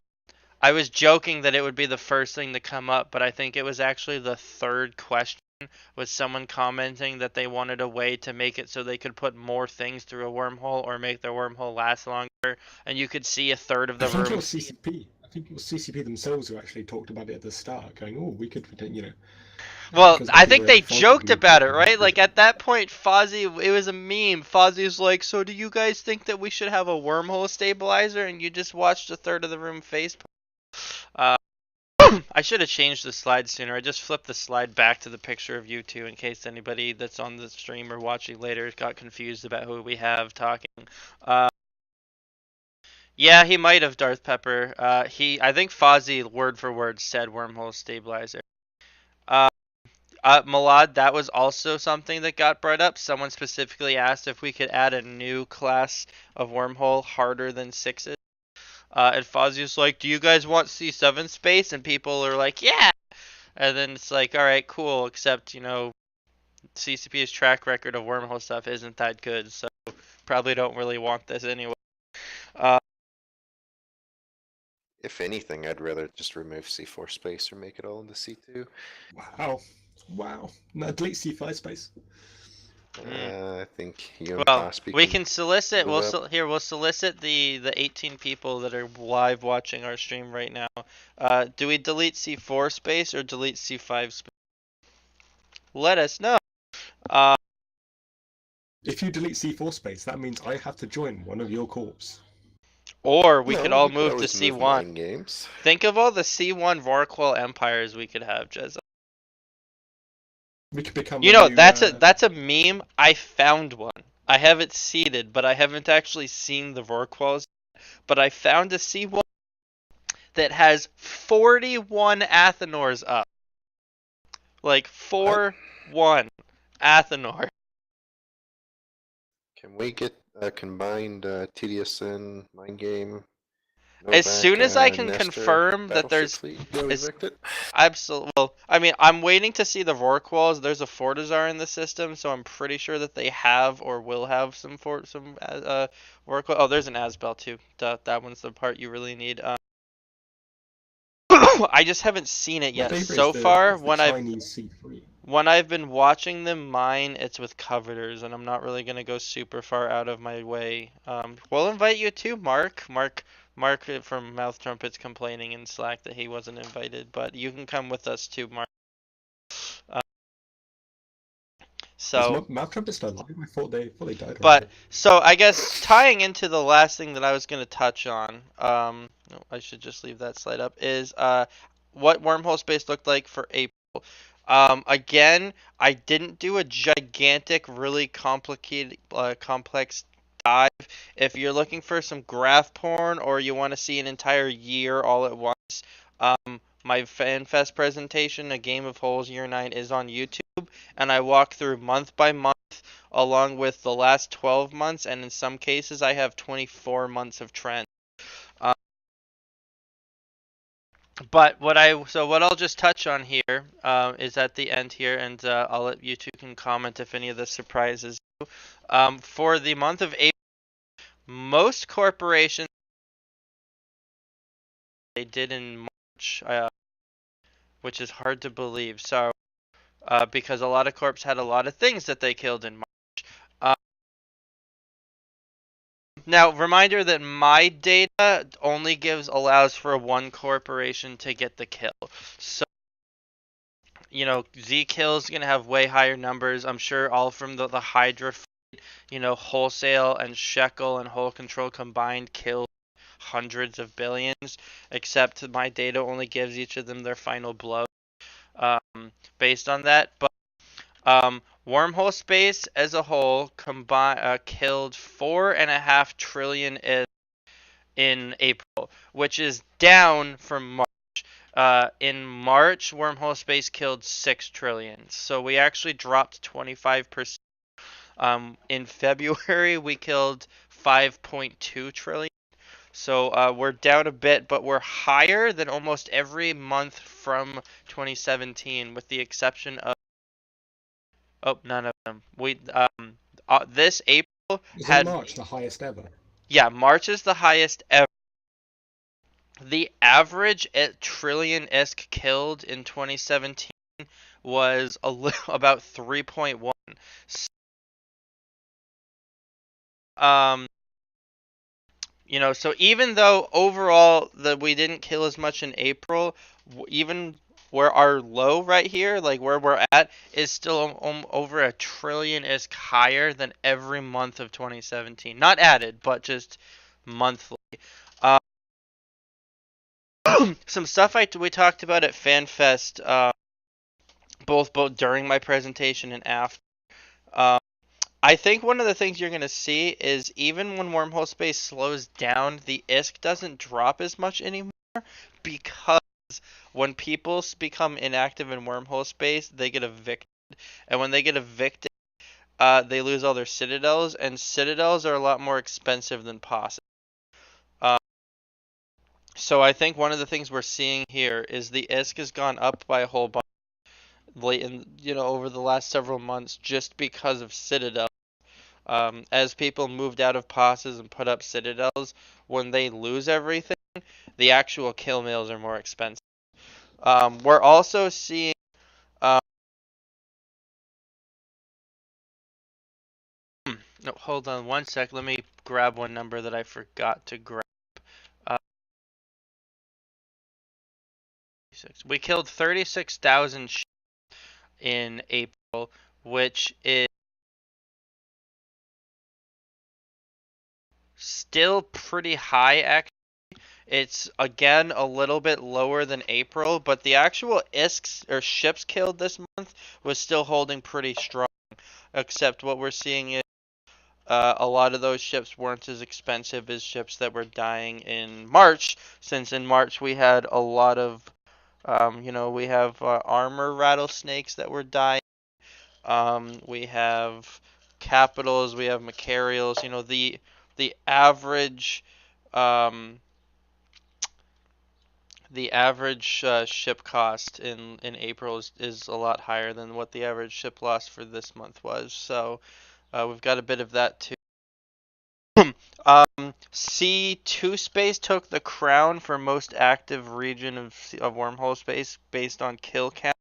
S1: I was joking that it would be the first thing to come up, but I think it was actually the third question, with someone commenting that they wanted a way to make it so they could put more things through a wormhole or make their wormhole last longer, and you could see a third of
S3: I
S1: the
S3: think it
S1: room.
S3: was CCP. I think it was CCP themselves who actually talked about it at the start, going, "Oh, we could,
S1: Well,
S3: because
S1: I
S3: I think
S1: think
S3: we're
S1: they
S3: Fozzie
S1: joked
S3: who
S1: about it,
S3: talking about
S1: right?
S3: it.
S1: Like at that point, Fozzie, it was a meme. Fozzie's like, "So do you guys think that we should have a wormhole stabilizer?" And you just watched a third of the room face. Uh, I should have changed the slide sooner. I just flipped the slide back to the picture of you two in case anybody that's on the stream or watching later got confused about who we have talking. Uh, yeah, he might have, Darth Pepper. I think Fozzie word for word said wormhole stabilizer. Uh, Malad, that was also something that got brought up. Someone specifically asked if we could add a new class of wormhole harder than sixes. And Fozzie's like, "Do you guys want C7 space?" And people are like, "Yeah." And then it's like, all right, cool. Except CCP's track record of wormhole stuff isn't that good, so probably don't really want this anyway. Uh,
S2: If anything, I'd rather just remove C4 space or make it all into C2.
S3: Wow, wow. No, delete C5 space.
S2: I think you and
S1: Well,
S2: Pospy
S1: we
S2: can
S1: can solicit.
S2: move up.
S1: We'll solicit the 18 people that are live watching our stream right now. Do we delete C4 space or delete C5 space? Let us know.
S3: If you delete C4 space, that means I have to join one of your corps.
S1: Or we could
S2: No,
S1: all
S2: you could
S1: move to
S2: always move
S1: C1.
S2: mind games.
S1: Think of all the C1 Vorqual empires we could have, Jezza.
S3: We could become
S1: You
S3: a
S1: know,
S3: new.
S1: that's a meme. I found one. I have it seeded, but I haven't actually seen the Vorquals. But I found a C1 that has 41 Athenors up. Like
S2: What?
S1: 4-1 Athenor.
S2: Can we get a combined TDSN mind game
S1: As
S2: Novak
S1: soon as I can
S2: Nestor
S1: confirm that
S2: battleship
S1: there's
S2: fleet go
S1: as
S2: evicted?
S1: absolutely, well, I mean, I'm waiting to see the Vorquals. There's a Fortizar in the system, so I'm pretty sure that they have or will have some Vorqual. Oh, there's an Asbel too. That one's the part you really need. I just haven't seen it
S3: My
S1: yet.
S3: favorite
S1: So far,
S3: is the Chinese C3.
S1: when I've been watching them mine, it's with coveters, and I'm not really gonna go super far out of my way. We'll invite you too, Mark. Mark from Mouth Trumpets complaining in Slack that he wasn't invited, but you can come with us too, Mark. Uh,
S3: Is
S1: so,
S3: Mouth Trumpet still alive? I thought they died
S1: but
S3: already.
S1: so I guess tying into the last thing that I was gonna touch on, no, I should just leave that slide up, is what wormhole space looked like for April. Again, I didn't do a gigantic, really complicated, complex dive. If you're looking for some graph porn or you want to see an entire year all at once, my FanFest presentation, A Game of Holes Year 9, is on YouTube, and I walk through month by month along with the last 12 months, and in some cases I have 24 months of trend. But what I'll just touch on here is at the end here, and I'll let you two can comment if any of this surprises you. For the month of April, most corporations they did in March, which is hard to believe. So because a lot of corps had a lot of things that they killed in March. Now, reminder that my data only allows for one corporation to get the kill. So Z kills gonna have way higher numbers. I'm sure all from the Hydra, wholesale and shekel and whole control combined killed hundreds of billions. Except my data only gives each of them their final blow, based on that. But wormhole space as a whole killed 4.5 trillion in April, which is down from March. In March, wormhole space killed 6 trillion. So we actually dropped 25%. In February, we killed 5.2 trillion. So we're down a bit, but we're higher than almost every month from 2017, with the exception of none of them. This April
S3: Isn't
S1: had
S3: March the highest ever?
S1: March is the highest ever. The average trillion ISK killed in 2017 was about 3.1. Um, so even though overall that we didn't kill as much in April, even where our low right here, like where we're at, is still over a trillion ISK higher than every month of 2017. Not added, but just monthly. Some stuff we talked about at FanFest, both during my presentation and after. I think one of the things you're going to see is even when wormhole space slows down, the ISK doesn't drop as much anymore, because when people become inactive in wormhole space, they get evicted. And when they get evicted, they lose all their citadels, and citadels are a lot more expensive than posses. So I think one of the things we're seeing here is the ISK has gone up by a whole bunch late in, over the last several months, just because of citadel. As people moved out of posses and put up citadels, when they lose everything, the actual kill mills are more expensive. We're also seeing No, hold on one sec. Let me grab one number that I forgot to grab. Uh, we killed 36,000 in April, which is still pretty high, actually. It's again a little bit lower than April, but the actual ISKs or ships killed this month was still holding pretty strong. Except what we're seeing is a lot of those ships weren't as expensive as ships that were dying in March, since in March we had a lot of, we have armor rattlesnakes that were dying. We have capitals, we have Macarials. The average, um, ship cost in April is a lot higher than what the average ship loss for this month was. So we've got a bit of that too. C2 space took the crown for most active region of wormhole space based on kill count.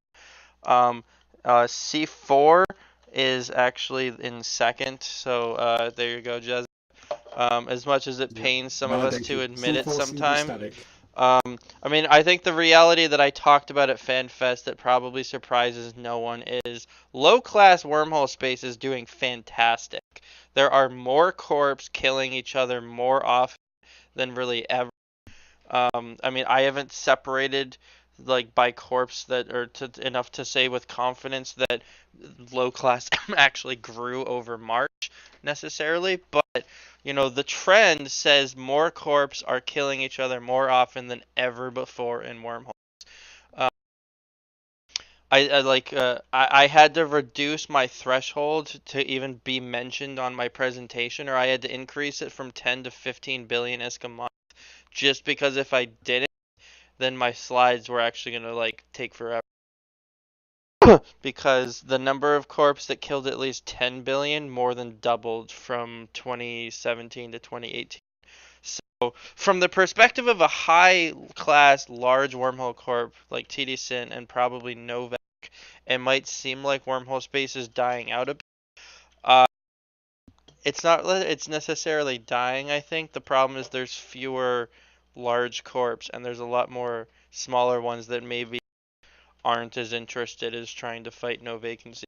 S1: Um, C4 is actually in second, so there you go, Jez. As much as it
S3: Yep.
S1: pains some of us to
S3: Validated.
S1: admit it
S3: C4 single
S1: sometime,
S3: static.
S1: I mean, I think the reality that I talked about at FanFest that probably surprises no one is low-class wormhole space is doing fantastic. There are more corps killing each other more often than really ever. I mean, I haven't separated like by corpse that are enough to say with confidence that low class actually grew over March necessarily, but the trend says more corps are killing each other more often than ever before in wormhole. Uh, I had to reduce my threshold to even be mentioned on my presentation, or I had to increase it from 10 to 15 billion ISK a month, just because if I didn't, then my slides were actually gonna take forever. Because the number of corps that killed at least 10 billion more than doubled from 2017 to 2018. So, from the perspective of a high class large wormhole corp like TD Sin and probably Novak, it might seem like wormhole space is dying out a bit. Uh, it's not it's necessarily dying, I think. The problem is there's fewer large corps and there's a lot more smaller ones that maybe aren't as interested as trying to fight no vacancy.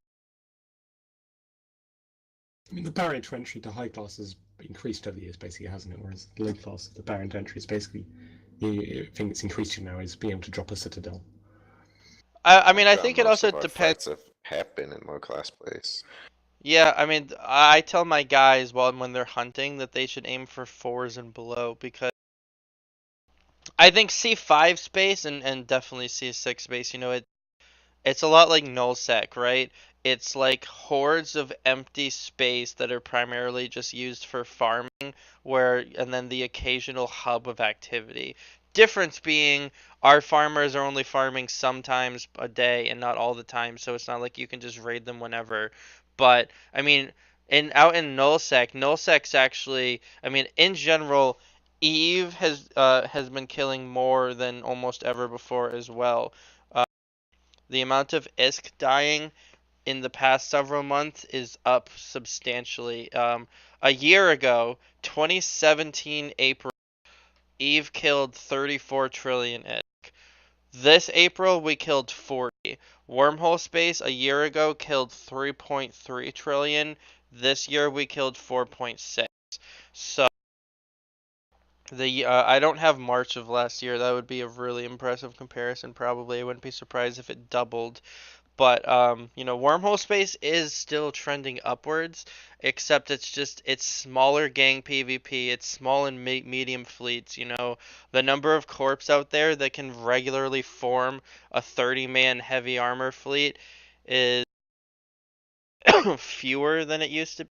S3: I mean, the barrier to entry to high class has increased over the years, basically, hasn't it? Whereas low class, the barrier to entry is basically the thing that's increasing now is being able to drop a citadel.
S1: I mean,
S2: That's
S1: I
S2: how
S1: think it
S2: most
S1: also
S2: of our
S1: depends.
S2: fights have been in low class place.
S1: Yeah, I mean, I tell my guys when they're hunting that they should aim for fours and below because I think C5 space and definitely C6 space, it's a lot like nullsec, right? It's like hordes of empty space that are primarily just used for farming, and then the occasional hub of activity. Difference being our farmers are only farming sometimes a day and not all the time, so it's not like you can just raid them whenever. But I mean, out in nullsec's actually, I mean, in general, Eve has been killing more than almost ever before as well. The amount of ISK dying in the past several months is up substantially. A year ago, 2017 April, Eve killed 34 trillion ISK. This April, we killed 40. Wormhole Space a year ago killed 3.3 trillion. This year, we killed 4.6. So I don't have March of last year. That would be a really impressive comparison. Probably, I wouldn't be surprised if it doubled. But wormhole space is still trending upwards, except it's smaller gang PvP. It's small and medium fleets. The number of corps out there that can regularly form a 30-man heavy armor fleet is fewer than it used to be.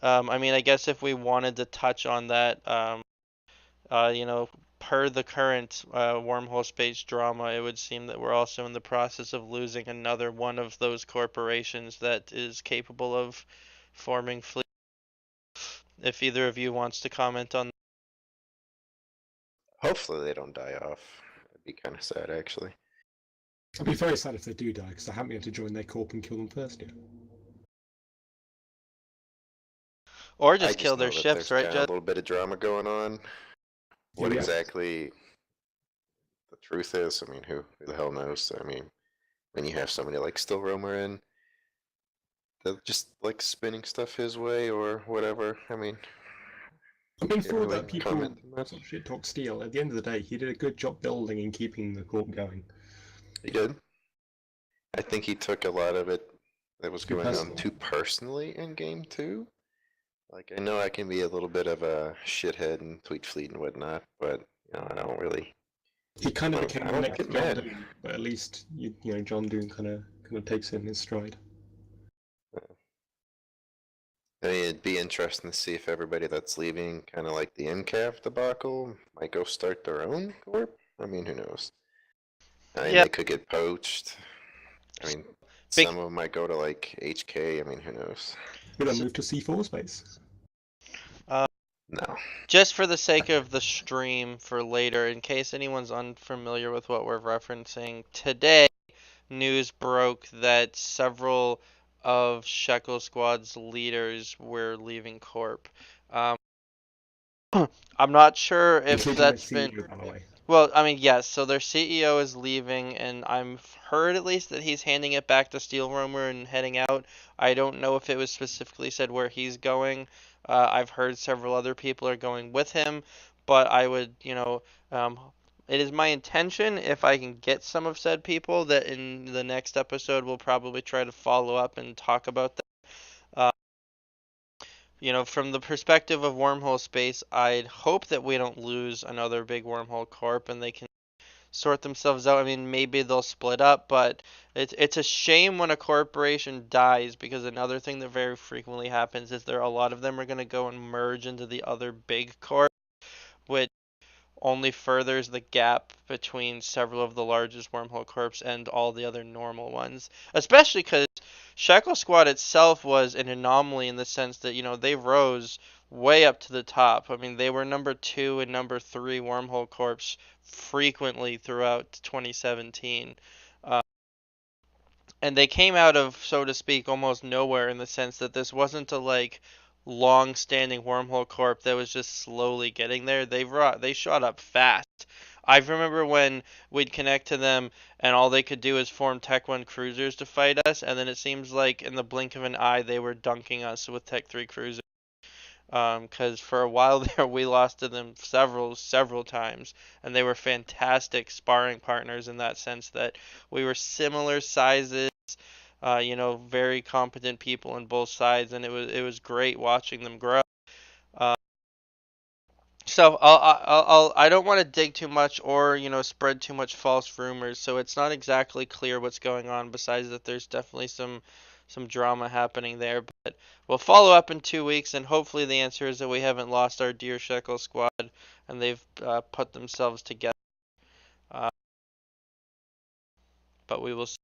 S1: I mean, I guess if we wanted to touch on that, uh, you know, per the current wormhole space drama, it would seem that we're also in the process of losing another one of those corporations that is capable of forming fleet. If either of you wants to comment on.
S2: Hopefully they don't die off. It'd be kind of sad, actually.
S3: I'd be very sad if they do die, because I haven't been able to join their corp and kill them first yet.
S1: Or
S2: I
S1: just kill
S2: just
S1: their
S2: know that
S1: ships,
S2: there's
S1: right,
S2: kind of a
S1: Jez?
S2: little bit of drama going on. What
S3: Yeah,
S2: exactly the truth is, I mean, who the hell knows? I mean, when you have somebody like Still Roamer in, they're just like spinning stuff his way or whatever. I mean,
S3: I mean,
S2: can't
S3: for all
S2: really
S3: that people
S2: comment on that.
S3: sort of shit talk Steel, at the end of the day, he did a good job building and keeping the corp going.
S2: He did. I think he took a lot of it that was
S3: Too
S2: going on
S3: personal.
S2: too personally in game two. Like, I know I can be a little bit of a shithead and tweet fleet and whatnot, but I don't really.
S3: He kind of
S2: I
S3: became the
S2: don't
S3: next
S2: get
S3: John
S2: mad.
S3: Doe, but at least John Doe kind of takes it in his stride.
S2: I mean, it'd be interesting to see if everybody that's leaving, kind of like the MCAV debacle, might go start their own corp. I mean, who knows? I mean,
S1: Yeah,
S2: they could get poached. I mean,
S1: big.
S2: some of them might go to like HK. I mean, who knows?
S3: Gonna
S1: So,
S3: move to C4 space.
S2: No.
S1: just for the sake of the stream for later, in case anyone's unfamiliar with what we're referencing, today news broke that several of Shekel Squad's leaders were leaving Corp. Um, I'm not sure if
S3: Including their
S1: that's been.
S3: CEO, by the way.
S1: Well, I mean, yes. So their CEO is leaving, and I'm heard at least that he's handing it back to Steel Roamer and heading out. I don't know if it was specifically said where he's going. I've heard several other people are going with him, but I would, it is my intention if I can get some of said people that in the next episode we'll probably try to follow up and talk about that. Uh, from the perspective of wormhole space, I'd hope that we don't lose another big wormhole corp and they can sort themselves out. I mean, maybe they'll split up, but it's a shame when a corporation dies because another thing that very frequently happens is a lot of them are going to go and merge into the other big corp, which only furthers the gap between several of the largest wormhole corps and all the other normal ones. Especially because Shackle Squad itself was an anomaly in the sense that, they rose way up to the top. I mean, they were number 2 and number 3 wormhole corps frequently throughout 2017. Uh, and they came out of, so to speak, almost nowhere in the sense that this wasn't a long-standing wormhole corp that was just slowly getting there. They shot up fast. I remember when we'd connect to them and all they could do is form Tech 1 cruisers to fight us, and then it seems like in the blink of an eye they were dunking us with Tech 3 cruisers. Because for a while there we lost to them several times, and they were fantastic sparring partners in that sense that we were similar sizes, very competent people on both sides, and it was great watching them grow. Uh, so I don't want to dig too much or spread too much false rumors. So it's not exactly clear what's going on. Besides that, there's definitely some drama happening there. But we'll follow up in 2 weeks, and hopefully the answer is that we haven't lost our dear Shekel squad, and they've put themselves together. Uh, but we will see.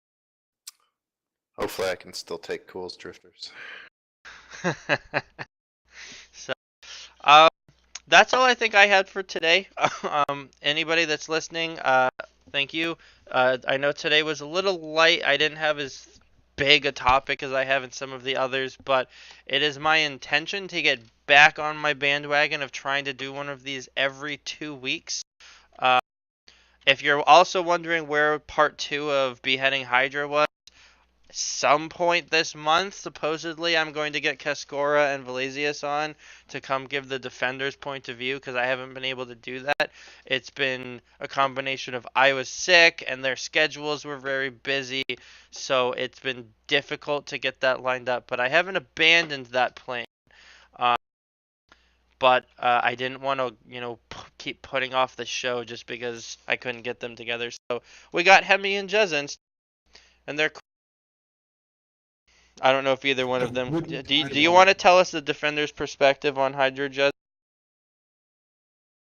S2: Hopefully, I can still take Cool's drifters.
S1: So, uh, that's all I think I had for today. Anybody that's listening, thank you. I know today was a little light. I didn't have as big a topic as I have in some of the others, but it is my intention to get back on my bandwagon of trying to do one of these every 2 weeks. Uh, if you're also wondering where part 2 of Beheading Hydra was, some point this month, supposedly, I'm going to get Cascora and Valesius on to come give the defender's point of view because I haven't been able to do that. It's been a combination of I was sick and their schedules were very busy, so it's been difficult to get that lined up. But I haven't abandoned that plan. Uh, but I didn't want to, keep putting off the show just because I couldn't get them together. So we got Hemi and Jezza, and they're I don't know if either one
S3: I
S1: of them.
S3: wouldn't
S1: Do
S3: either
S1: you
S3: one.
S1: want to tell us the defender's perspective on Hydra Jezza?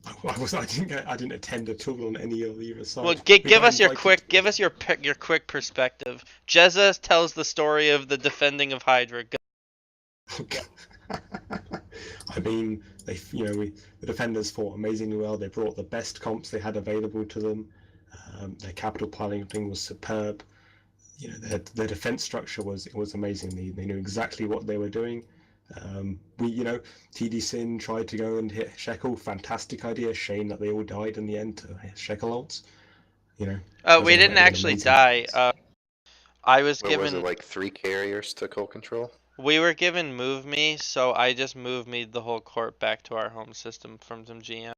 S3: I didn't attend at all on any of either
S1: Well,
S3: side. We
S1: give
S3: got
S1: us your
S3: invited.
S1: quick your quick perspective. Jezza tells the story of the defending of Hydra.
S3: I mean, the defenders fought amazingly well. They brought the best comps they had available to them. Their capital piloting was superb. Their defense structure was amazing. They knew exactly what they were doing. TD Sin tried to go and hit Shekel. Fantastic idea. Shame that they all died in the end to hit Shekel ults.
S1: We
S3: It
S1: didn't
S3: would have been
S1: actually
S3: amazing
S1: die.
S3: defense.
S1: I was
S2: What was it,
S1: given.
S2: like 3 carriers took whole control?
S1: We were given move me, so I just moved me the whole court back to our home system from some GM.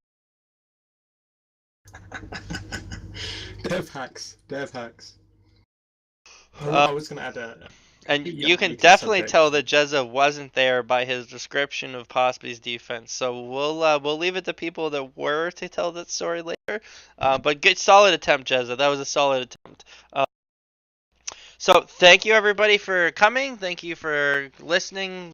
S3: Dev hacks.
S1: Uh,
S3: I was going to add a
S1: And
S3: completely
S1: you can
S3: unrelated
S1: definitely
S3: subject.
S1: tell that Jezza wasn't there by his description of Pospey's defense. So we'll leave it to people that were to tell that story later. But good, solid attempt, Jezza. That was a solid attempt. So thank you everybody for coming. Thank you for listening.